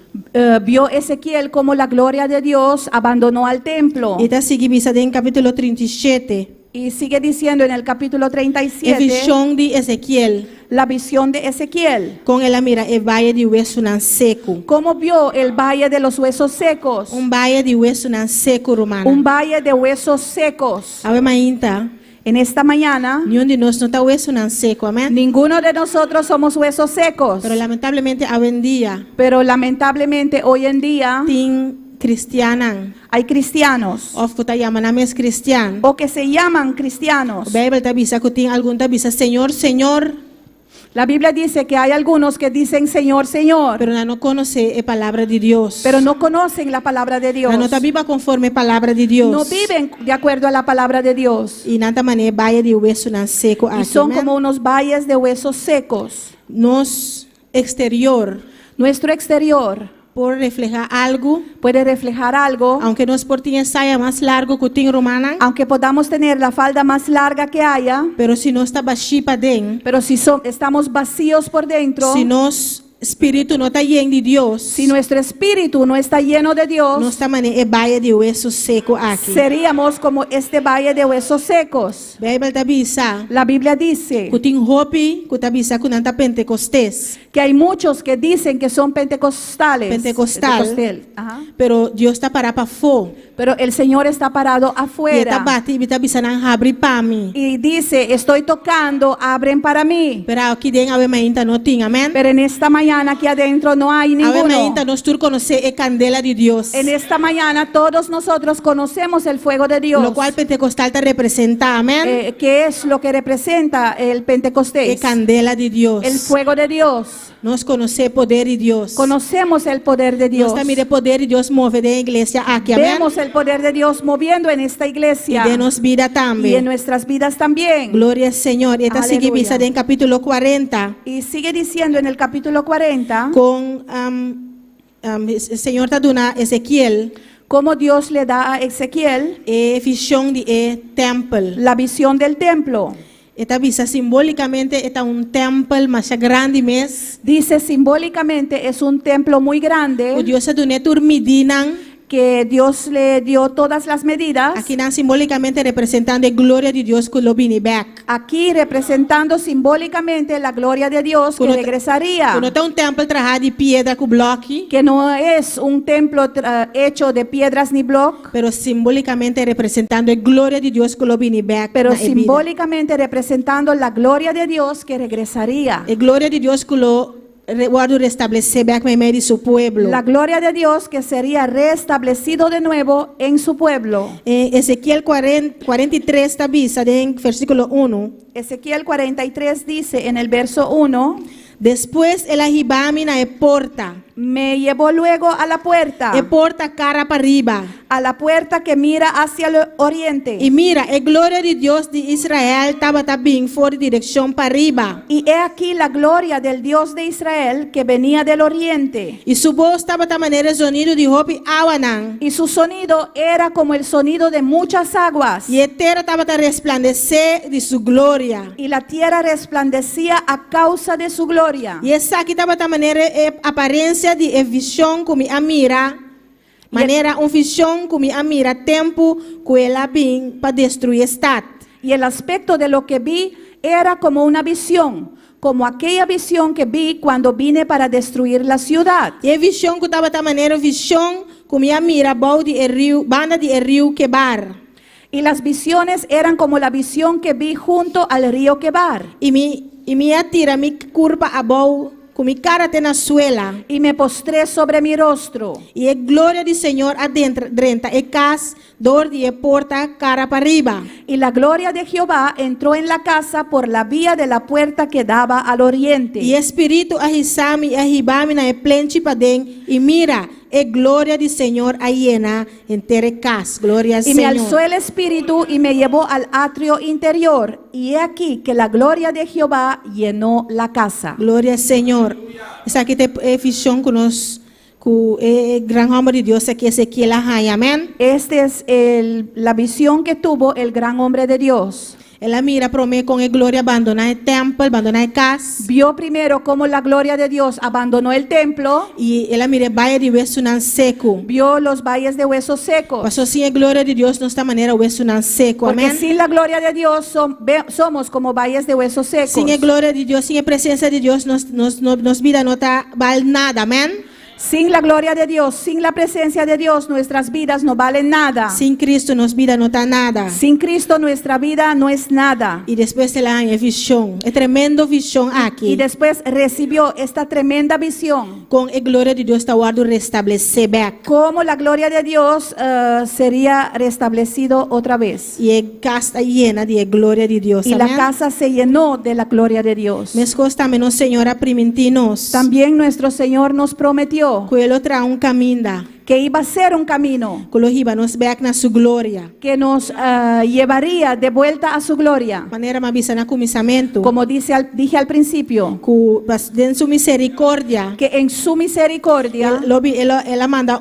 vio Ezequiel como la gloria de Dios abandonó al templo.
Y está sigue vista en capítulo 37.
Y sigue diciendo en el capítulo
La
37,
visión de Ezequiel
la visión de Ezequiel.
con el mira el valle de hueso nan seco.
Cómo vio el valle de los huesos secos.
Un valle de hueso nan seco, romano.
Un valle de huesos secos.
A ver, mainta.
En esta mañana,
nenhum de nós não está hueso não seco, amém?
ninguno de nosotros somos huesos secos,
Pero lamentablemente hoje em dia
pero lamentablemente hoy en día
tem cristianos,
hay cristianos
of que está chamando a mes cristiano.
o que se llaman cristianos.
A Bíblia está dizendo que tem algum está dizendo Senhor, Senhor,
La Biblia dice que hay algunos que dicen Señor, Señor,
pero não conhece a palavra de Deus.
pero no conocen la palabra de Dios.
Não está viva conforme a palavra de Deus.
No viven de acuerdo a la palabra de Dios.
E nada maneira baia de hueso não seco
Y
aqui,
son
amém?
como unos valles de huesos secos.
Nos exterior
Nuestro exterior
por reflejar algo,
puede reflejar algo,
aunque nós portinha saia mais largo que tem romana,
aunque podamos tener la falda más larga que haya,
pero se nós está baixi para dentro,
pero si estamos vacíos por dentro,
se nós espírito não está lleno de Deus,
si nuestro espíritu no está lleno de
nós
Dios,
está maneira é baia de hueso seco aqui.
seríamos como este valle de huesos secos.
A Bíblia está dizendo
La Biblia dice
que tem hope, que está dizendo que não está pentecostés,
que hay muchos que dicen que son pentecostales.
Pentecostal.
Pentecostal. Ajá.
pero Deus está para fora.
Pero el Señor está parado
E está
afuera
bate e está dizendo abre para mim.
y dice, estoy tocando, abren para mí.
Pero aqui dentro a ainda não tem, amém?
Pero en esta mañana aquí adentro no hay
A
ninguno.
ainda nós tur conhecer a candela de Deus.
En esta mañana todos nosotros conocemos el fuego de Dios.
Lo cual pentecostal te representa, amén.
¿Qué es lo que representa el Pentecostés?
La candela de Dios.
El fuego de Dios.
Nos conoce poder de Dios.
Conocemos el poder de Dios.
Nós também de poder de Deus move de igreja aqui, amém.
Vemos el poder de Dios moviendo en esta iglesia
E de nos vida
y en
também.
nuestras vidas tamém.
Glória ao Senhor. E está
Aleluia.
seguindo vista em capítulo 40
Y sigue diciendo en el capítulo 40
com o Senhor está dando a Ezequiel
cómo Dios le da a Ezequiel
a visão de templo.
la visión del templo.
Esta visa simbólicamente está templo mais grande mesmo.
Dice simbólicamente es un templo muy grande
O Deus está dando medidas.
que Dios le dio todas las medidas.
Aqui não simbólicamente representando a glória de Deus que lo vini back.
Aquí representando simbólicamente la gloria de Dios que
Cuando
regresaría.
Quando está templo trajado de pedra com bloco,
Que no es un templo hecho de piedras ni bloc,
pero simbólicamente representando a glória de Deus que lo vini back.
pero
na vida.
simbólicamente representando la gloria de Dios que regresaría.
A glória de Deus que lo guardo restabelecer back em meio de seu pueblo.
La gloria de Dios que sería restablecido de nuevo en su pueblo.
Ezequiel 43 está vista em versículo 1.
Ezequiel 43 dice en el verso 1,
Después el ajibami na porta.
me llevó luego a la puerta,
Porta cara para arriba.
a la puerta que mira hacia el oriente.
E mira, a glória de Deus de Israel estava também fora direção para arriba.
Y he aquí la gloria del Dios de Israel que venía del oriente.
E sua voz estava da maneira sonido de hope awanan.
Y su sonido era como el sonido de muchas aguas.
E a terra estava a resplandecer de sua glória.
Y la tierra resplandecía a causa de su gloria.
E essa aqui estava da maneira aparência de visão como a mira. Maneira visão como a mira tempo que ela vem para destruir a estado.
Y el aspecto de lo que vi era como una visión, como aquella visión que vi cuando vine para destruir la ciudad.
E a visão que estava da maneira visão como a mira banda de rio Quebar.
Y las visiones eran como la visión que vi junto al río Quebar.
E me atira, me curva a bow, com minha cara até na suela.
Y me postré sobre mi rostro.
E a glória do Senhor adentro, e casa, dor de porta, cara para arriba.
Y la gloria de Jehová entró en la casa por la vía de la puerta que daba al oriente.
E espírito ahisami, ahibami na plente para dentro. E mira, a glória do Senhor llena entera casa. Glória ao
Y me alzó
Senhor.
el espíritu y me llevó al atrio interior. Y he aquí que la gloria de Jehová llenó la casa.
Glória ao Senhor. Essa aqui tem visão que nós, que o grande homem de Deus aqui, Ezequiel, amém?
Esta es la visión que tuvo el gran hombre de Dios.
Ela mira para mim com a glória abandonar o templo, abandonar a casa.
Vio primero cómo la gloria de Dios abandonó el templo.
E ela mira baia de hueso não seco.
Vio los valles de huesos secos.
Passou sem a glória de Deus, nesta maneira hueso não seco,
Porque
amém?
sin la gloria de Dios somos como valles de huesos secos.
Sem a glória de Deus, sem a presença de Deus, nos vida não está vale nada, amém?
Sin la gloria de Dios, sin la presencia de Dios, nuestras vidas no valen nada.
Sin Cristo, nossa vida não está nada.
Sin Cristo, nuestra vida no es nada.
E depois ela é visão, é tremendo visão aqui.
Y después recibió esta tremenda visión.
Com a glória de Deus está guardo restabelecer back.
Cómo la gloria de Dios sería restablecido otra vez.
E a casa llena de glória de Deus.
Y la
Amém?
casa se llenó de la gloria de Dios.
Mas também nosso Senhor prometinos.
También nuestro Señor nos prometió
Que ele traga caminho.
que iba a ser un camino
Que ele iba nos back na sua glória.
que nos llevaría de vuelta a su gloria.
Maneira mabisa na começamento.
Como dije al principio,
Que em sua misericórdia.
que en su misericordia
Ela manda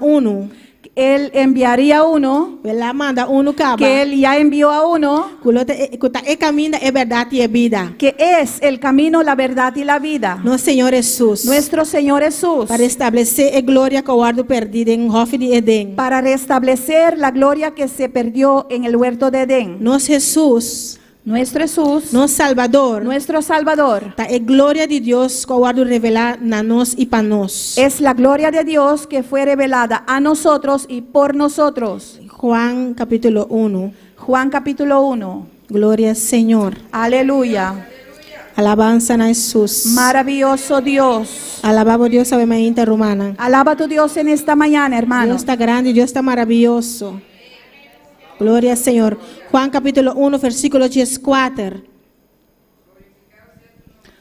Él enviaría uno,
Ela manda caba.
que Él ya envió a uno,
Que caminho é verdade e vida.
que es el camino, la verdad y la vida.
Nosso Senhor Jesus.
Nuestro Señor Jesús,
Para estabelecer a glória que o guardo perdido em Hof de Edén.
para restablecer la gloria que se perdió en el huerto de Edén.
Nosso Jesus.
Nuestro Jesús,
Nosso Salvador.
nuestro Salvador,
Tá a glória de Deus que o guardo revelar na nós e para nós.
es la gloria de Dios que fue revelada a nosotros y por nosotros.
Juan capítulo 1.
Juan capítulo 1.
Glória ao Senhor.
Aleluya.
Alabanza a Jesus.
Maravilloso Dios.
Alabado Deus, a mente romana.
Alaba a tu Dios en esta mañana, hermano.
Deus está grande, Deus está maravilhoso. Glória ao Senhor. Juan capítulo 1, versículo 14.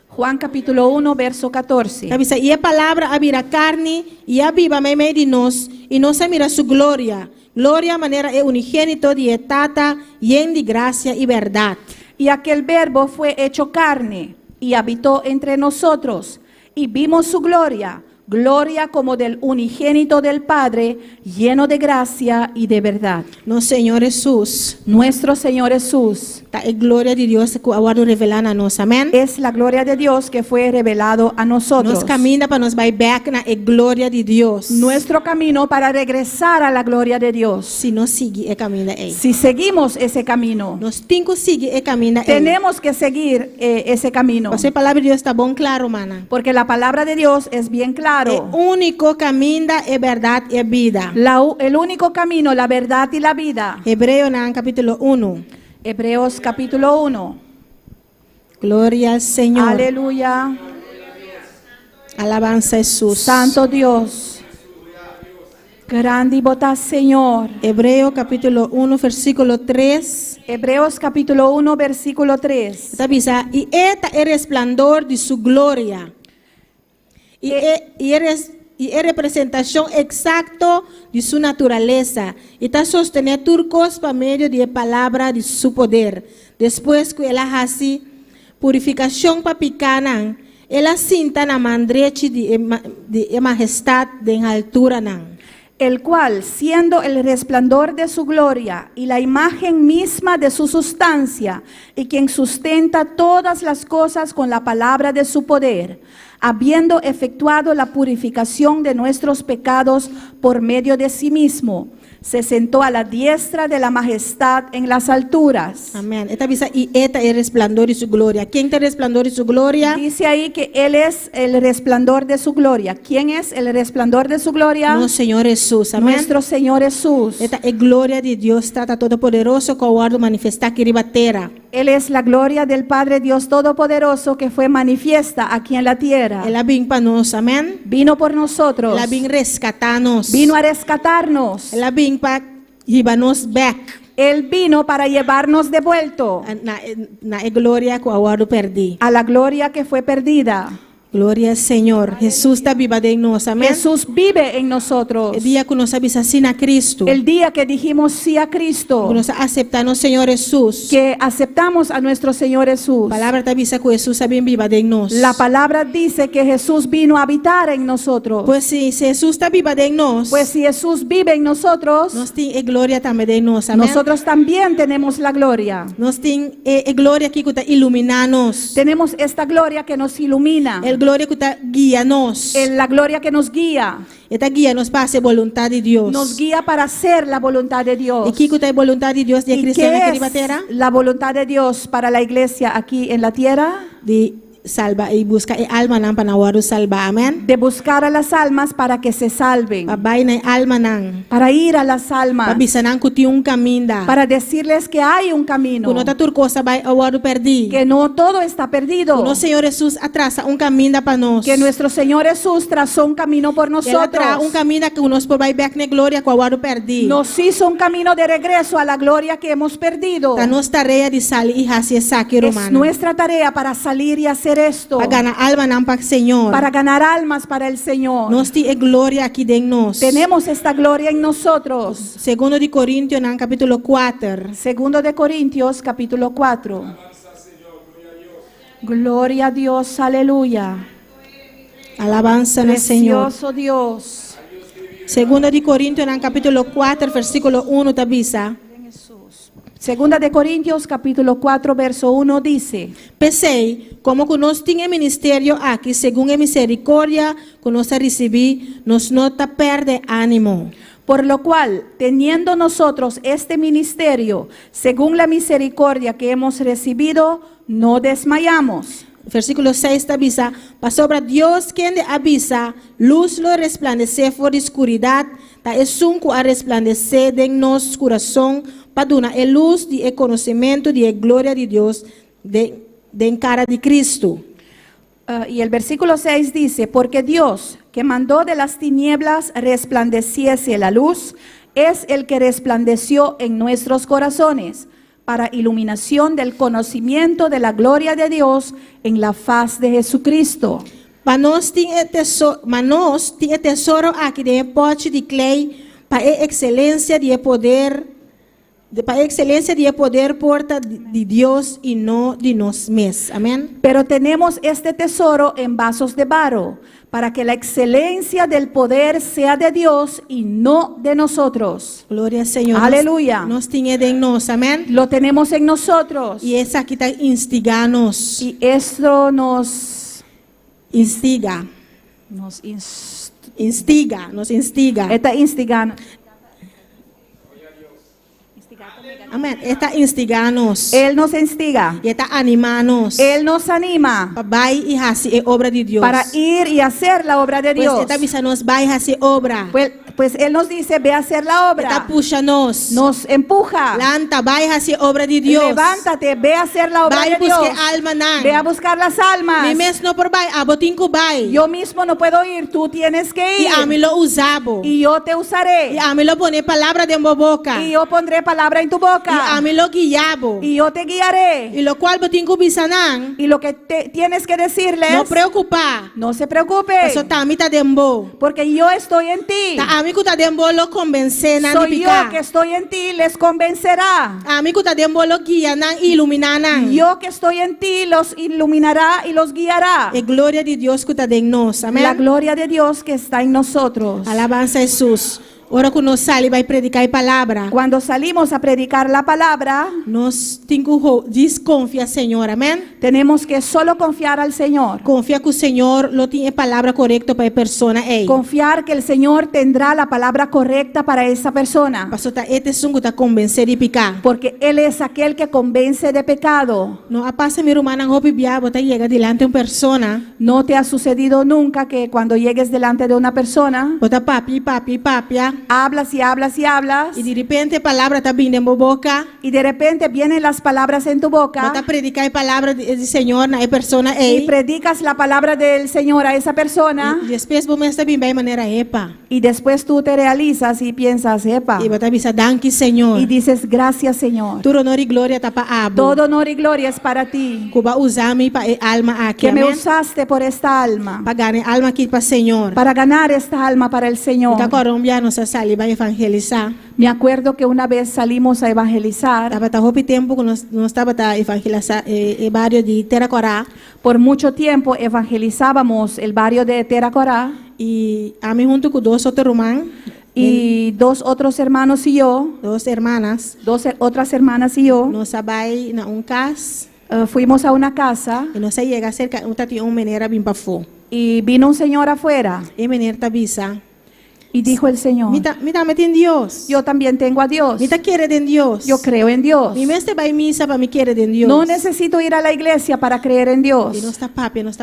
Juan capítulo 1, verso 14.
Avisa, e a palavra abrirá carne e aviva meio de nós, e nós mira sua glória. Glória maneira é unigênito de etata, lleno de graça e verdade.
Y aquel verbo fue hecho carne y habitó entre nosotros, y vimos su gloria, gloria como del unigénito del Padre, lleno de gracia y de verdad.
Nosso Senhor Jesus.
Nuestro Señor Jesús
Tá a glória de Deus que aguardo revelar a nós. Amém?
es la gloria de Dios que fue revelado a nosotros.
Nós caminha para nós vai back na a glória de Deus.
Nuestro camino para regresar a la gloria de Dios.
Se nós seguir a caminho aí.
Si seguimos ese camino,
Nós temos que seguir a caminho aí.
tenemos que seguir ese camino,
Você a palavra de Deus está bom claro, mana.
porque la palabra de Dios es bien claro.
O único caminho é verdade e vida.
El único camino, la verdad y la vida.
Hebreo na capítulo 1.
Hebreos capítulo 1.
Glória ao Senhor.
Aleluya.
Alabanza a Jesus.
Santo Dios. Grande y botaz, Señor.
Hebreo capítulo 1, versículo 3.
Hebreos capítulo 1, versículo 3.
Está avisa, e esta é resplandor de sua glória. E é representação exata de sua natureza. E está sostener turcos por meio de palavra de seu poder. Depois que ela hace purificação para picanan, ela sinta na mandreche de majestade de altura nan.
El cual, siendo el resplandor de su gloria y la imagen misma de su sustancia, y quien sustenta todas las cosas con la palabra de su poder, habiendo efectuado la purificación de nuestros pecados por medio de sí mismo, se sentó a la diestra de la majestad en las alturas.
Amém. Esta avisa, e esta é resplandor de sua glória. Quem tem resplandor de sua glória?
Dice ahí que Él es el resplandor de su gloria. ¿Quién es el resplandor de su gloria?
Nosso Senhor Jesus. Amém.
Nuestro Señor Jesús.
Esta é glória de Deus, está todo-poderoso, que o guardo manifestar aqui riba terra.
Él es la gloria del Padre Dios Todopoderoso que fue manifiesta aquí en la tierra.
Ela vem para nós, amém?
Vino por nosotros.
Ela vem rescatar-nos.
Vino a rescatarnos.
Ela vem para riba-nos back.
Él vino para llevarnos de vuelto
Na glória que o guardo perdi.
a la gloria que fue perdida.
Glória ao Senhor. Jesus está viva em nós, amém?
Jesús vive en nosotros.
O dia que nós avisa sim a Cristo.
El día que dijimos sí a Cristo,
Que nós aceitamos o Senhor Jesus.
que aceptamos a nuestro Señor Jesús.
A palavra está avisa que Jesus está bem viva em nós.
La palabra dice que Jesús vino a habitar en nosotros.
Pois se Jesus está viva em nós,
Pues si Jesús vive en nosotros,
nós temos glória também em nós, amém?
nosotros también tenemos la gloria.
Nós temos glória que está iluminar-nos.
Tenemos esta gloria que nos ilumina,
Glória que está guia-nos.
la gloria que nos guía,
Esta guia-nos para fazer vontade de Deus.
nos guía para hacer la voluntad de Dios.
E que está a vontade de Deus de
¿Y
cristiana
qué
aqui na terra?
es la voluntad de Dios para la iglesia aquí en la tierra?
De salva y busca el alma nang panawaru salva. Amen.
de buscar a las almas para que se salven,
Pabay na alma nang.
para ir a las almas,
Pabisa nang kuti yung kaminda.
para decirles que hay un camino,
Kuno taturko sabay awaru perdi.
que no todo está perdido,
Kuno Señor Jesús atrasa un kaminda pa nos.
que nuestro Señor Jesús trazó un camino por
Ela tra un
nosotros,
kaminda que unos por bay back na gloria ko awaru perdi.
nos hizo un camino de regreso a la gloria que hemos perdido.
Ta nos tarea di sali y hasi saki
Es
romana.
nuestra tarea para salir y hacer esto,
Pagana alma nang pak Señor.
para ganar almas para el Señor.
Nos ti e gloria aquí den nos.
Tenemos esta gloria en nosotros.
Segundo de Corintios nang capítulo 4.
Segundo de Corintios, capítulo 4. Gloria a Dios, aleluya.
Alabanza al Señor.
Precioso Dios.
Segundo de Corintios nang capítulo 4 versículo 1 tabisa.
Segunda de Corintios, capítulo 4, verso 1 dice:
Pensei, como que nos tiene ministerio aquí, según la misericordia que nos recibí, nos nota perde ánimo.
por lo cual, teniendo nosotros este ministerio, según la misericordia que hemos recibido, no desmayamos.
Versículo 6 avisa, para sobre Dios quien de avisa, luz lo resplandece por oscuridad, ta es un a resplandecer en nos corazón, para dar a luz de el conocimiento de la gloria de Dios de en cara de Cristo.
Y el versículo 6 dice: porque Dios, que mandó de las tinieblas resplandeciese la luz, es el que resplandeció en nuestros corazones, para iluminación del conocimiento de la gloria de Dios en la faz de Jesucristo.
Manos tiene tesoro aquí de pote de clay, para excelencia de poder, para excelencia de poder porta de Dios y no de nos mismos. Amén.
Pero tenemos este tesoro en vasos de barro, para que la excelencia del poder sea de Dios y no de nosotros.
Gloria al Señor.
Aleluya.
Nos tiene de nos. Amén.
Lo tenemos en nosotros.
Y esa aquí está instiganos.
Y esto nos
Instiga. Instiga. Nos instiga.
está instigando.
Amén. Está instiganos.
Él nos instiga.
Y está animanos.
Él nos anima
Vai y hace obra de Dios.
para ir y hacer la obra de
Pues
Dios.
esta visa nos va y hace obra.
Pues Él nos dice: ve a hacer la
Esta
obra.
puxa nos.
Nos empuja.
Lanta, va y hace obra de Dios.
Levántate, ve a hacer la obra
Vai
de Dios.
busque alma nan.
Ve a buscar las almas.
Mi mes no por vai, abotinco vai.
Yo mismo no puedo ir, tú tienes que
Y
ir.
a mí lo usabo.
Y yo te usaré.
Y a mí lo pone palabra de mi boca.
Y yo pondré palabra en tu
Y a
boca.
mí lo guiabo.
Y yo te guiaré.
Y lo cual botinco bisanan.
Y lo que tienes que decirles:
No preocupa.
no se preocupe,
Eso tamita dembo.
porque yo estoy en ti.
Ta a mí kuta dembo lo convence nan
Soy yo
pica.
que estoy en ti, les convencerá.
A mí kuta dembo lo guía nan iluminanan.
Yo que estoy en ti los iluminará y los guiará.
E gloria de Dios kuta de nos. Amén.
La gloria de Dios que está en nosotros.
Alabanza a Jesús. Ahora que nos sale vai predicar palabra.
Cuando salimos a predicar la palabra,
Nos tengo desconfia, Señor. Amén.
tenemos que solo confiar al Señor.
Confía que el Señor lo tiene palabra correcta para la persona.
Confiar que el Señor tendrá la palabra correcta para esa persona.
Pastor, este sungo está convencer y picar.
Porque Él es aquel que convence de pecado.
No pasa mi hermana hopi biabo ta llega delante de una persona.
¿No te ha sucedido nunca que cuando llegues delante de una persona,
Bota papi,
hablas y hablas y hablas,
y de repente palabra está vindo en boca.
y de repente vienen las palabras en tu boca,
Bota predicar palabra del Señor na persona
y predicas la palabra del Señor a esa persona,
Y después vos me está bien de manera epa.
y después tú te realizas y piensas: epa,
Y bota visa danki Señor.
y dices: gracias, Señor.
Tu honor y gloria tapa abo.
Todo honor y gloria es para ti,
Cuba usami pa alma aquí.
que me
Amén.
usaste por esta alma,
Pa gane alma aquí pa Señor.
para ganar esta alma para el Señor.
Esta Colombia nos sali va evangelizar.
Me acuerdo que una vez salimos a evangelizar.
Taba ta hopi tempo que nos estaba ta evangelizar barrio de Teracorá.
Por mucho tiempo evangelizábamos el barrio de Teracorá,
Y a mí junto con dos otros román.
y dos otros hermanos y yo,
Dos hermanas.
otras hermanas y yo,
Nos abai na un cas.
fuimos a una casa
Y nos llega cerca un tati un menera bien pa fo.
y vino un señor afuera
E menera tabisa.
Y dijo el Señor,
Mita mete en Dios.
yo también tengo a Dios.
Mita quiere de Dios.
Yo creo en Dios.
Mi meste va a misa para mi quiere de Dios.
No necesito ir a la iglesia para creer en Dios.
Y no está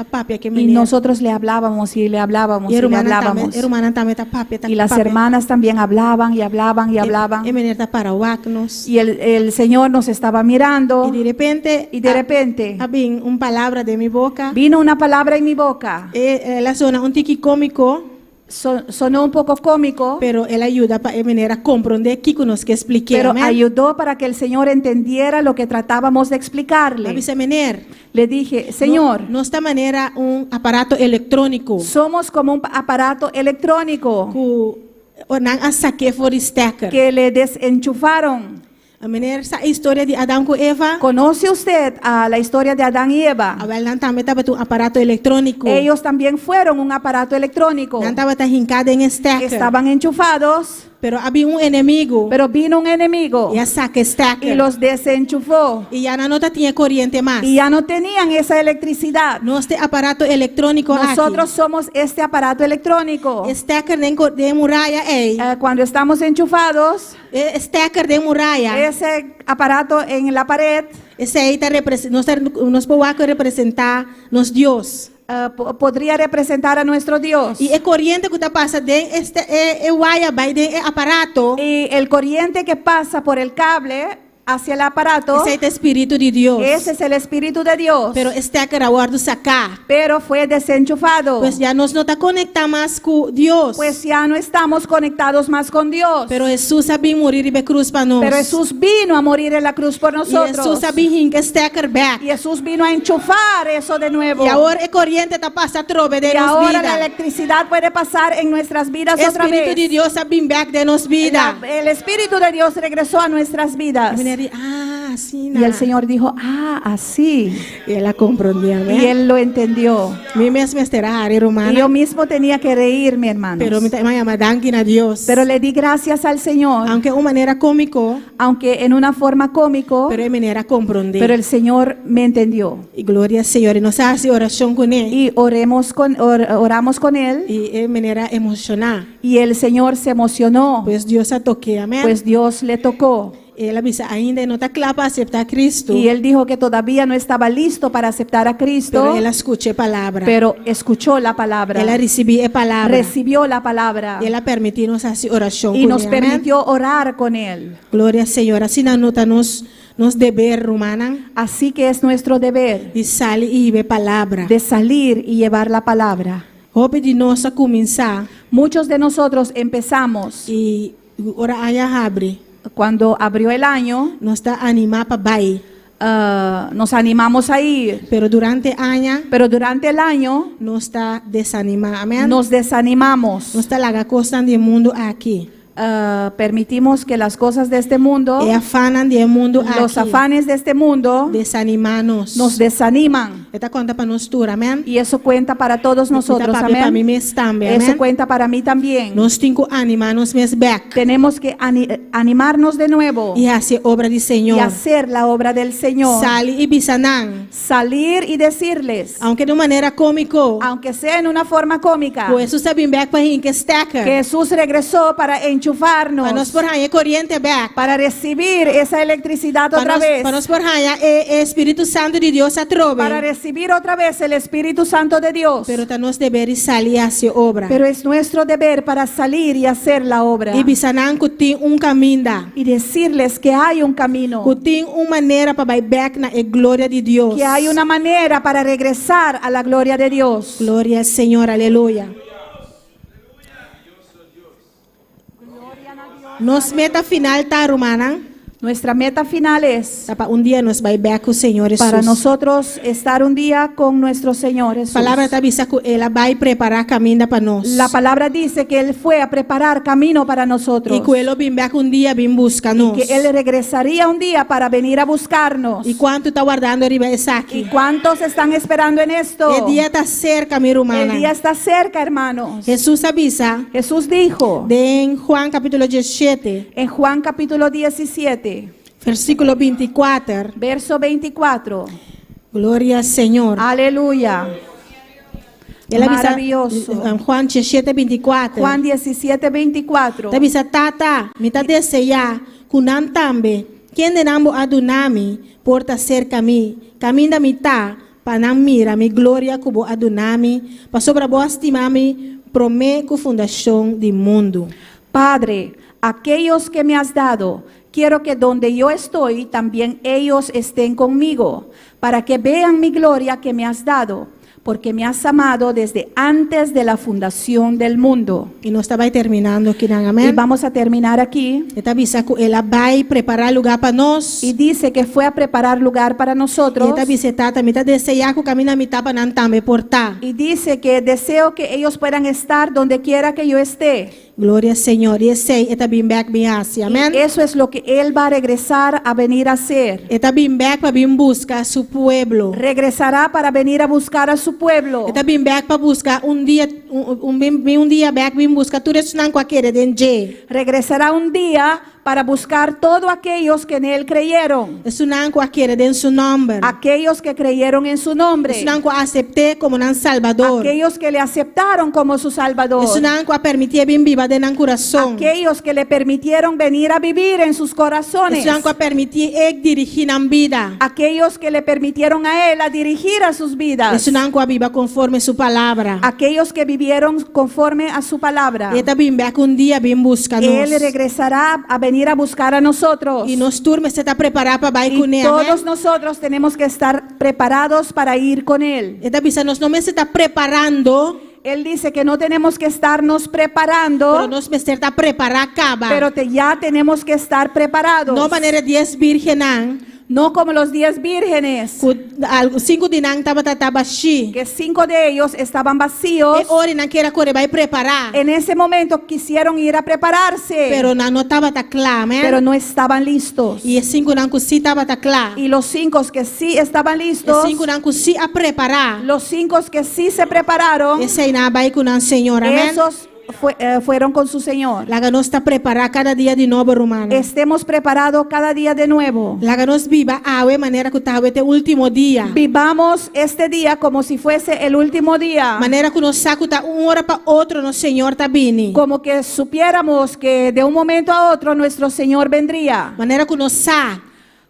papi que
Y nosotros le hablábamos y le hablábamos y le hablábamos.
Hermana también está papi.
Y las hermanas también hablaban y hablaban y hablaban.
Para wagnos.
Y el Señor nos estaba mirando.
Y de repente,
Vino
una palabra de mi boca.
una palabra en mi boca.
La zona un tiki cómico.
Sonó un poco cómico,
Pero él ayuda para a comprender que nos que explique.
pero ayudó para que el Señor entendiera lo que tratábamos de explicarle. Le dije, Señor,
no esta manera un aparato electrónico.
somos como un aparato electrónico que le desenchufaron.
A manera esa historia de Adán con Eva.
¿Conoce usted a la historia de Adán y Eva?
También estaba un aparato electrónico.
Ellos también fueron un aparato electrónico. Estaban enchufados,
pero había un enemigo.
pero vino un enemigo y los desenchufó.
Y ya no tenía corriente más.
Y ya no tenían esa electricidad.
No este aparato electrónico.
Nosotros somos este aparato electrónico.
Stacker de muralla.
Cuando estamos enchufados,
Stacker de muralla.
ese aparato en la pared
Ese ahí nos puede representar nos Dios.
podría representar a nuestro Dios.
Y el corriente que está pasa de wire by de aparato.
Y el corriente que pasa por el cable hacia el aparato,
Ese es el Espíritu de Dios.
ese es el Espíritu de Dios.
Pero stacker aguardo sacar.
Pero fue desenchufado.
Pues ya no está conectado más con Dios.
Pues ya no estamos conectados más con Dios.
Pero Jesús sabía morir y cruz para nosotros.
Pero Jesús vino a morir en la cruz por nosotros.
Y Jesús sabía que stacker back.
Y Jesús vino a enchufar eso de nuevo.
Y ahora el corriente está pasando trove de
y
nos
ahora
vida.
la electricidad puede pasar en nuestras vidas
El
otra vez.
Espíritu de Dios sabía back de nos vida.
El Espíritu de Dios regresó a nuestras vidas.
Así
Y el Señor dijo, así.
Y él la comprendió.
Y él lo entendió.
Mi mesmo estará, hermana.
Y yo mismo tenía que reírme, hermanos.
Pero me llama dankin a Dios.
Pero le di gracias al Señor.
Aunque de una manera cómico.
Aunque en una forma cómico.
Pero de manera comprender.
Pero el Señor me entendió.
Y gloria al Señor. Y nos hace oración con él.
Y oramos con él.
Y de manera emocional.
Y el Señor se emocionó.
Pues Dios a toque, amén.
Pues Dios le tocó.
Él avisa, ainda no está claro para aceptar a Cristo.
Y él dijo que todavía no estaba listo para aceptar a Cristo.
Pero él escuché palabra.
Pero escuchó la palabra.
Él recibió palabra.
Recibió la palabra.
Y él permitió nos hacer oración
y
con
nos
él,
permitió orar con él.
Gloria al Señor. Así nos deber, hermana.
Así que es nuestro deber.
De salir y ver palabra.
De salir y llevar la palabra.
Hope de nos a comenzar.
Muchos de nosotros empezamos.
Y ahora haya abre.
Cuando abrió el año,
nos está animado para ir.
Nos animamos a ir.
Pero durante
el año
nos está desanimado.
Nos desanimamos.
Nos está la cosa del mundo aquí.
Permitimos que las cosas de este mundo, los afanes de este mundo, nos desaniman. Y eso cuenta para todos nosotros, amén. Eso cuenta para mí también. Tenemos que animarnos de nuevo
y hacer obra del Señor.
Y hacer la obra del Señor. Salir y decirles,
aunque de manera cómico,
aunque sea en una forma cómica,
pues Jesús
que Jesús regresó para enchufarnos, para recibir esa electricidad otra vez,
Espíritu Santo de Dios
para recibir otra vez el Espíritu Santo de Dios.
Pero tenemos deber y salir hacia obra.
Pero es nuestro deber para salir y hacer la obra. Y decirles que hay un camino.
Una manera para back na gloria de Dios.
Que hay una manera para regresar a la gloria de Dios.
Gloria al Señor, aleluya. Nos meta final está, hermana.
Nuestra meta final es
un día nos va back con Señor Jesús.
Para nosotros estar un día con nuestro Señor Jesús.
Palabra está avisa que él va a preparar camino para nosotros.
La palabra dice que él fue a preparar camino para nosotros.
Y que él vino back un día vin buscarnos.
Y que él regresaría un día para venir a buscarnos.
¿Y cuánto está guardando arriba esa aquí?
¿Y cuántos están esperando en esto?
El día está cerca, mi hermana.
El día está cerca, hermanos.
Jesús avisa.
Jesús dijo.
En Juan capítulo 17.
En Juan capítulo 17.
Versículo 24.
Verso 24.
Gloria al Señor.
Aleluya.
Ela bisa
Maravilloso.
Juan 17:24.
Juan 17:24.
Ta bisa tata, mita deseja, kunan tambe, quien de nambo adunami, porta cerca mi, caminda mita, panam mira mi gloria cubo adunami, pa sobra boa estimami, prome cu fundación di mundo.
Padre, aquellos que me has dado, quiero que donde yo estoy, también ellos estén conmigo, para que vean mi gloria que me has dado, porque me has amado desde antes de la fundación del mundo.
E nós estava terminando aqui,
Y
amém?
vamos a terminar aquí.
Eta bisa ku ela vai preparar lugar para nós.
Y dice que fue a preparar lugar para nosotros.
Eta bisa tata, mita deseja ku camina mita pa nan tambe portar.
Y dice que deseo que ellos puedan estar donde quiera que yo esté.
Glória ao Senhor. E sei, eta bim back bim hasi, amém?
Y eso es lo que Él va a regresar a venir a hacer.
Eta bim back para bim buscar su pueblo.
Regresará para venir a buscar a su pueblo.
Eta bim back para buscar um dia um dia back bim buscar tudo isso não qualquer denje.
Regresará un día para buscar todos aquellos que en Él creyeron.
Isso não qualquer den su nome.
Aquellos que creyeron en su nombre.
Isso não aceitar como nan Salvador.
Aquellos que le aceptaron como su Salvador.
Isso não permitir bim viva de nan coração.
Aquellos que le permitieron venir a vivir en sus corazones.
Isso não permitir dirigir na vida.
Aquellos que le permitieron a Él a dirigir a sus vidas.
Isso não viva conforme su palavra.
Aquellos que vivieron conforme a su palabra.
Eta bim back um dia bim busca
Él
nós.
regresará a venir a buscar a nosotros.
E nós turma se está preparado para vai
Y
com ele.
todos nosotros tenemos que estar preparados para ir con Él.
Eta bisa nós não se está preparando,
Él dice que no tenemos que estarnos
pero
preparando,
nós se está preparar acaba.
pero ya tenemos que estar preparados.
No maneira 10 virgen
No como los 10 vírgenes,
5 dinang taba tatabashi.
que 5 de ellos estaban vacíos.
E ori não queira correr vai preparar.
En ese momento quisieron ir a prepararse,
Pero não tava tá claro,
pero no estaban listos.
E 5 não si tava tá claro.
Y los 5 que sí estaban
E
listos,
5 não si a preparar.
los 5 que sí se prepararon,
Esse aí na vai com o Senhor, amém?
esos fueron con su Señor.
Laga nós está preparar cada dia de novo, romano.
Estemos preparados cada día de nuevo.
Laga nós viva a maneira que tá este último dia.
Vivamos este día como si fuese el último día.
Maneira que nós saco tá hora para outro, no Senhor tá vindo.
Como que supiéramos que de un momento a otro nuestro Señor vendría.
Maneira que nós sabe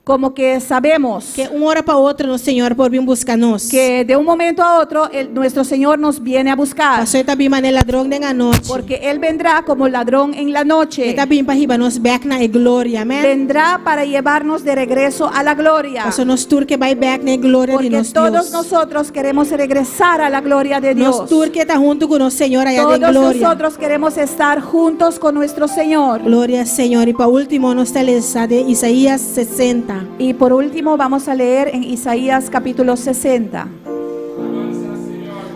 Como que sabemos
que hora para outra, no Senhor por vir buscar nós.
que de un momento a otro nuestro Señor nos viene a buscar.
Pastor tá vindo maneira ladrão de noite.
Porque Él vendrá como ladrón en la noche.
Tá vindo para riba nós back na glória, amém?
Vendrá para llevarnos de regreso a la gloria.
Pastor nós tur que vai back na glória de
Porque
nós
todos
Deus.
nosotros queremos regresar a la gloria de Dios.
Nós tur que tá junto com o Senhor aí de
Todos
glória.
nosotros queremos estar juntos con nuestro Señor.
Glória ao Senhor. E para último nós tá lendo de Isaías 60.
Y por último vamos a leer en Isaías capítulo 60.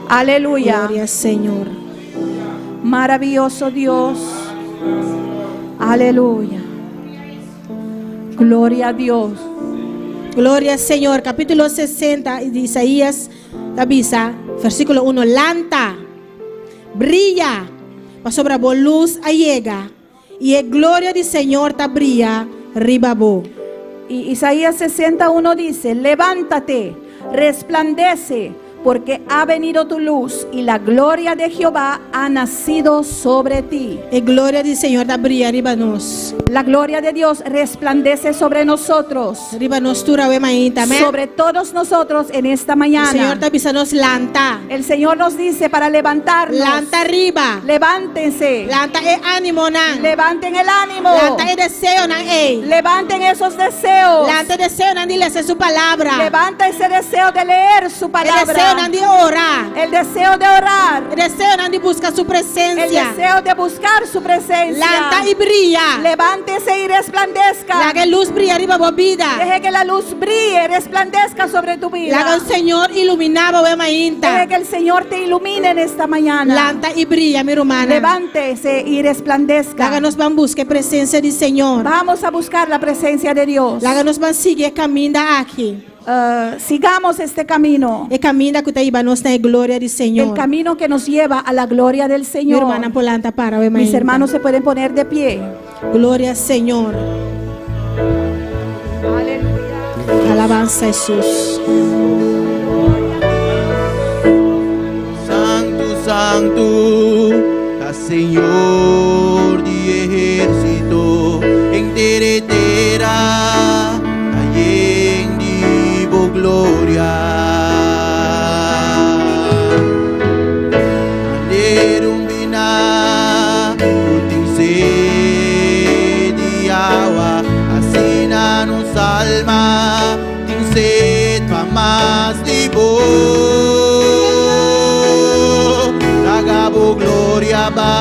Aleluya.
Glória ao Senhor.
Maravilloso Dios. Aleluya. Gloria a Dios.
Glória ao Senhor. Capítulo 60 de Isaías, tabisa, versículo 1. Lanta, brilla, para sobre a luz allega, e a glória do Senhor tá brilha, ribabo.
Y Isaías 61 dice, levántate, resplandece, porque ha venido tu luz y la gloria de Jehová ha nacido sobre ti.
E glória do Senhor tá brilha, riba nós.
La gloria de Dios resplandece sobre nosotros,
Riba nós tura we mainta, amém?
sobre todos nosotros en esta
O Senhor
mañana.
tabisa nós lanta.
El Señor nos dice para levantarnos.
Lanta riba.
Levántense.
Lanta e ánimo nan.
Levanten el ánimo.
Lanta e deseo nan ei.
Levanten esos deseos.
Lanta e deseo nan de ler su palavra.
Levanta ese deseo de leer su
E deseo
palabra.
nan de orar.
El deseo de orar.
E deseo nan de buscar su
El
presencia.
deseo de buscar su presencia.
Lanta y brilla.
Levántese y resplandezca.
La que luz brilla arriba por vida.
Deje que la luz brille, resplandezca sobre tu vida.
La que el Señor iluminaba we
Deje
mainta.
que el Señor te ilumine en esta mañana.
Lanta y brilla, mi hermana.
Levántese y
La
resplandezca.
que nos van buscar presencia del Señor.
Vamos a buscar la presencia de Dios.
La que nos van seguir camina aquí.
Sigamos este camino.
E camina que te iba nos na gloria del
El
Señor.
camino que nos lleva a la gloria del
Mi
Señor.
hermana Polanta para we
Mis
mainta.
hermanos se pueden poner de pie.
Gloria al Señor.
Aleluya.
Alabanza a Jesús.
Santo Santo, a Senhor de ejército, en derretera, en divo gloria. Anderum bina, ultim sede agua, assina nos alma, tem sede pa mais de Nagabo gloria ba,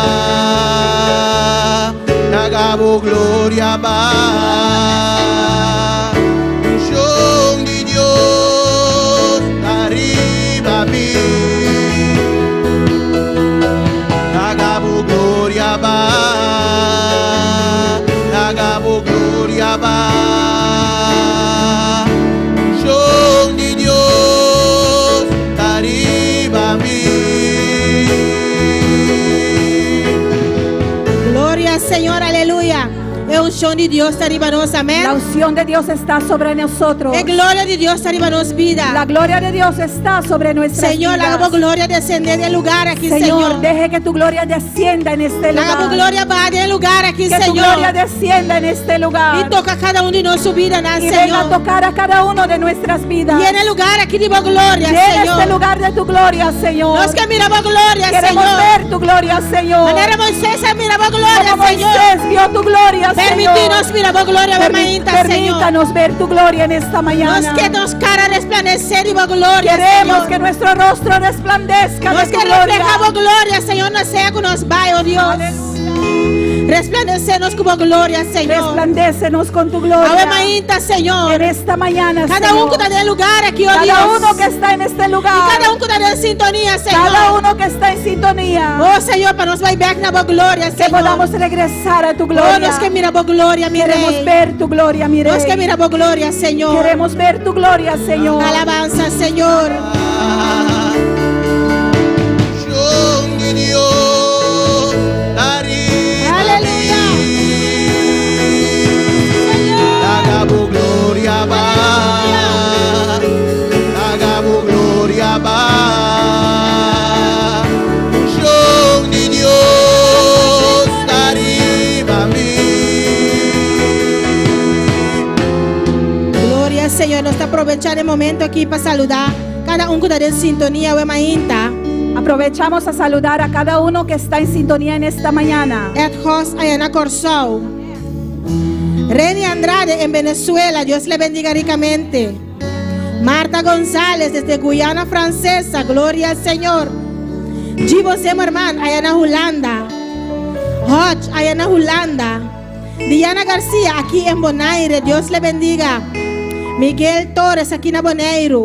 Nagabo gloria ba. Unción de Dios arriba a mí. Nagabo gloria ba, Nagabo gloria ba. Unción de Dios arriba a mí.
Gloria al Señor, aleluya. Es unción de Dios arriba a nosotros, amén.
La unción de Dios está sobre nosotros.
Es gloria de Dios arriba a nuestra vida.
La gloria de Dios está sobre nuestras
Señor,
vidas.
hagamos gloria descender del lugar aquí, Señor.
Deje que tu gloria descienda en este lugar.
Hagamos gloria va del lugar aquí,
Que tu
Señor.
gloria descienda en este lugar.
Y toca cada uno de nuestra vida,
Y venga a
Señor.
tocar a cada uno de nuestras vidas.
Y en el lugar aquí de gloria,
Llena
Señor.
este lugar de tu gloria, Señor.
Nos que miramos gloria,
Queremos
Señor.
ver tu gloria, Señor.
Manera Moisés miraba gloria,
Como
Señor.
Moisés vio tu gloria,
Permítanos miramos gloria, Señor.
Permítanos ver tu gloria en esta mañana.
Nos que nos cara resplandecer y gloria,
Queremos
Señor.
que nuestro rostro resplandezca
Nos
de tu
que
gloria.
reflejamos gloria, Señor, no sea que nos vaya, oh Dios. Resplandecernos como gloria, Señor.
Resplandécenos con tu gloria.
Ave Maíta, Señor.
En esta mañana,
Cada
Señor.
uno que está en el lugar aquí, oh
Cada
Dios.
uno que está en este lugar.
Y cada uno que está en sintonía, Señor.
Cada uno que está en sintonía.
Oh, Señor, para nos vaya a gloria,
Que
Señor.
podamos regresar a tu
Oh,
gloria.
nos que miramos gloria, mi
Queremos
Rey.
ver tu gloria, mi Rey.
Nos que miramos gloria, Señor.
Queremos ver tu gloria, Señor.
Alabanza, Señor.
Unción de Dios arriba a
Aleluya.
mí. Hagamos gloria va, hagamos gloria va. Unción de Dios arriba a mí.
Gloria al Señor. Nos está aprovechando el momento aquí para saludar cada uno que está en sintonía, Ave Maíta.
Aprovechamos a saludar a cada uno que está en sintonía en esta mañana.
Ed Host Ayana Corsau. Reni Andrade en Venezuela, Dios le bendiga ricamente. Marta González desde Guyana Francesa, gloria al Señor. Gibo Zemerman, Ayana Holanda. Hodge, Ayana Holanda. Diana García, aquí en Bonaire, Dios le bendiga. Miguel Torres, aquí en Bonaire.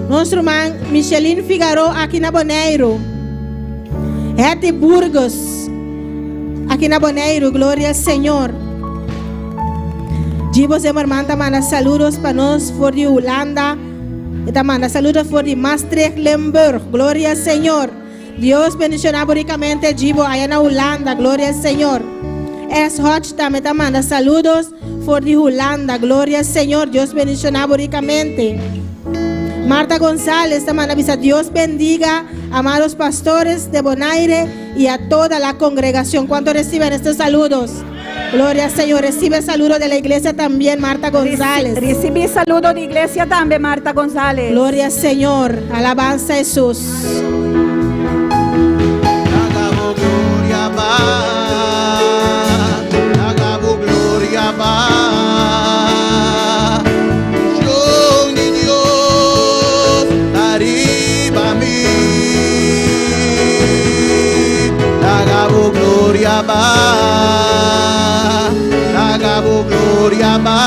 Nuestro hermano Michelin Figueroa, aquí en Bonaire. Eti Burgos, aquí en Bonaire, gloria al Señor. Gibo Zemerman te manda saludos para nos por de Holanda. Y te manda saludos por de Maastricht, Limburg, gloria al Señor. Dios bendicionar ricamente Gibo allá en Holanda, gloria al Señor. Es Hodge también te manda saludos por de Holanda, gloria al Señor. Dios bendicionar ricamente. Marta González te manda avisa, Dios bendiga, amados pastores de Bonaire y a toda la congregación. ¿Cuántos reciben estos saludos? Gloria al Señor. Recibe saludos de la iglesia también, Marta González.
Recibí saludo de iglesia también, Marta González.
Gloria al Señor. Alabanza a Jesús.
Hagamos gloria va, hagamos gloria va. Unción de Dios arriba a mí. Hagamos gloria va, hagamos gloria va.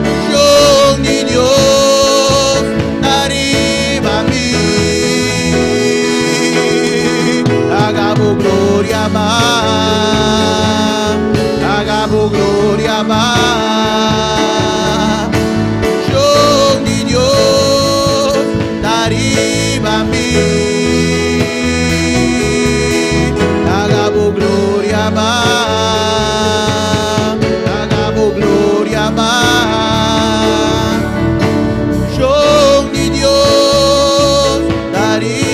Unción de Dios arriba a mí. Hagamos gloria va, hagamos gloria va. Unción de Dios arriba a mí. Hagamos gloria va, hagamos gloria va. Unción de Dios arriba.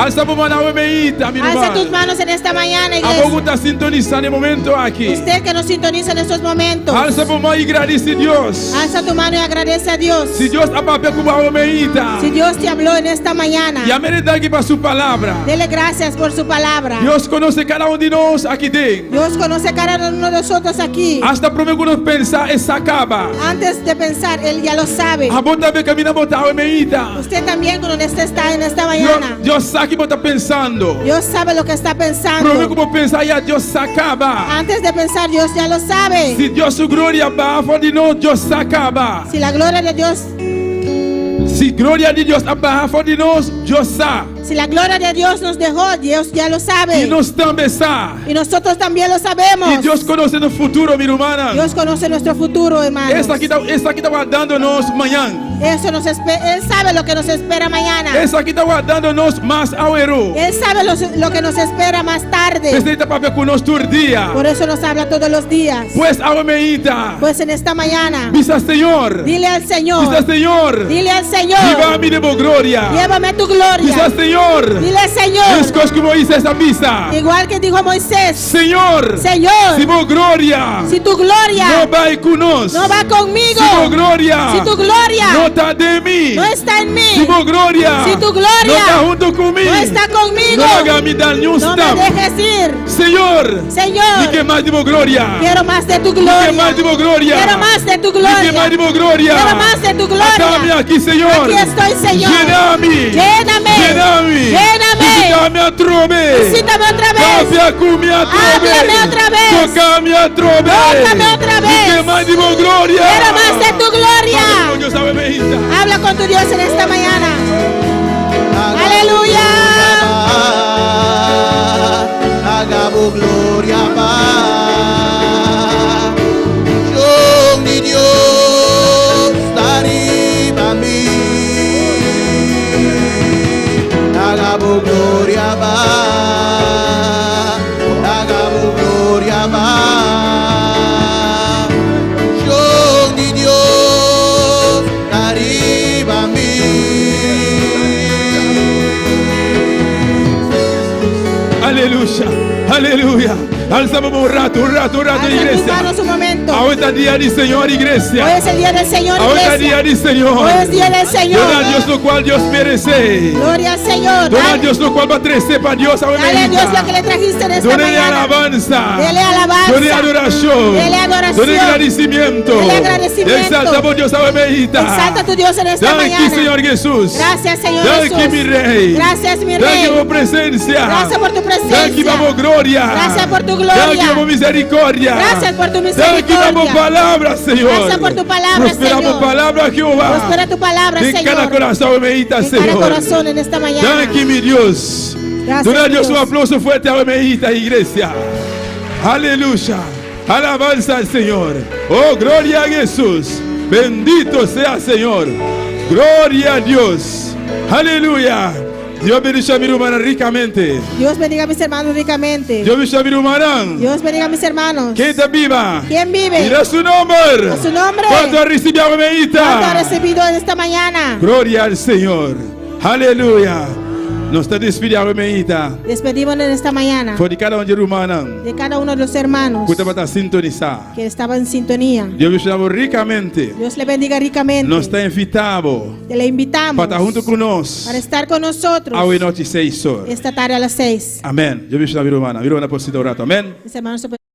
Alza a mão na meita, meu
Alza tus
irmão.
manos en esta mañana,
A
iglesia.
pouco está sintonizando o momento aqui.
Usted que nos sintoniza en estos momentos.
Alça a mão e agradece a Deus.
Alza tu mano y agradece a Dios.
Se Deus a papel com a meita.
Si Dios te habló en esta mañana,
E a merenda aqui para sua palavra.
dele gracias por su palabra.
Deus conhece cada um de nós aqui dentro.
Dios conoce a cada uno de nosotros aquí.
Hasta primeiro que nós pensar, essa acaba.
Antes de pensar, Él ya lo sabe.
A bota ver caminha botar a meita.
Usted también cuando usted está en esta mañana,
Deus sabe que está pensando.
Dios sabe lo que está
Primeiro
pensando.
que vou pensar, e Deus se acaba.
Antes de pensar, Dios ya lo sabe.
Se Deus sua glória abafa de nós, Deus se acaba.
Si la gloria de Dios,
Se glória de Deus abafa de nós, Deus sabe.
si la gloria de Dios nos dejó, Dios ya lo
E
sabe.
nós também sabe.
Y nosotros también lo sabemos.
E Deus conhece no futuro, minha irmã.
Dios conoce nuestro futuro, hermanos.
Essa aqui está guardando nós amanhã.
Eso nos Él sabe lo que nos espera mañana.
Essa aqui está guardando nós mais ao herói.
Él sabe lo que nos espera más tarde.
Esse está para ver conosco todo dia.
Por eso nos habla todos los días.
Pues ao meita.
Pues en esta mañana,
Bisa Senhor.
dile al Señor,
Bisa Senhor.
dile al Señor,
Viva-me de boa glória.
llévame tu
Bisa
gloria.
Senhor.
Dile al Señor,
Escoge como Moisés a missa.
igual que dijo Moisés,
Senhor.
Señor,
Se boa glória.
si tu gloria
Não vai conosco.
no va conmigo,
Se boa glória.
si tu gloria
Não está de mim.
no está en
Se
mí,
boa glória.
si tu
Não
gloria
está junto comigo.
no está conmigo,
Não haga me dar nenhum
no me
stamp.
dejes ir.
Senhor. E
Señor,
que mais de boa glória.
quiero más de tu
E que
gloria,
mais de boa glória.
quiero más de tu
E que mais de
gloria,
boa glória.
quiero más de tu
Acá-me
gloria.
aqui, Senhor.
Aquí estoy, Señor.
Lléname.
Lléname.
Lléname.
Lléname.
Visita-me a trove.
Visítame otra vez.
Café comigo a trove.
Háblame otra vez.
Toca-me a trove.
Tócame otra vez.
E que mais de boa glória.
Quiero más de tu gloria.
Dios sabe medita.
Habla con tu Dios en esta mañana. Aleluya.
Hagamos gloria pa. Yo ni Dios arriba a mí. Hagamos gloria pa. Hagamos gloria pa. Yo ni Dios arriba a mí.
Aleluia. Aleluia. Alzamos um rato,
Alza tus
igreja.
manos un momento.
Ahorita dia de Senhor,
Hoy
igreja.
es el día del Señor,
Ahorita dia
iglesia.
de Senhor.
Hoy es día del Señor.
Dona a Deus no qual Deus merece.
Gloria al Señor.
Dona a
Dale,
Deus no qual va a trazer para Deus a
dale a Dios lo que le trajiste en esta
Dona a
mañana.
alabanza.
Dele alabanza.
Dona a adoração.
Dele adoración.
Dona agradecimento.
Dele agradecimiento.
Exaltamos Deus a meita.
Exalta a tu Dios en esta
Daqui,
mañana.
Senhor Jesus.
Gracias, Señor
Daqui,
Jesús.
mi Rei.
Gracias, mi
Daqui,
Rey.
por presença.
Gracias por tu presencia.
Daqui, vamos glória.
Gracias por tu gloria.
Daqui, vamos misericórdia.
Gracias por tu
Daqui,
misericordia.
vamos palavra, Senhor.
Gracias por tu palabra,
Prosperamos
Señor.
palavra, Jeová.
Prospera tu palabra,
De cada
Señor.
coração meita,
En cada
Senhor.
corazón en esta mañana.
Daqui, mi Deus.
Gracias,
Dona a Deus
Dios.
um aplauso forte a meita, igreja. Aleluya. Alabanza al Señor. Oh, gloria a Jesús. Bendito sea Señor. Gloria a Dios. Aleluya. Dios bendiga a mi hermana ricamente.
Dios bendiga a mis hermanos ricamente.
Dios bendiga a mi hermana.
Dios bendiga a mis hermanos.
¿Quién está viva?
¿Quién vive?
Mira su nombre.
A su nombre.
¿Cuánto ha recibido a
¿Cuánto ha
meita?
recibido en esta mañana?
Gloria al Señor. Aleluya. Nos está despidiendo a meita.
Despedimos en esta mañana
Foi de cada um de hermana.
de cada uno de los hermanos
Cuita para sintonizar.
que estaban en sintonía.
Dios bendiga ricamente.
Dios le bendiga ricamente.
Nos está invitado
Le invitamos
para estar junto conosco
para estar con nosotros
ao noite 6 horas.
esta tarde a las 6.
Amém. Dios bendiga a mi hermana. Mi hermana por si orato. Amém.
Mis hermanos se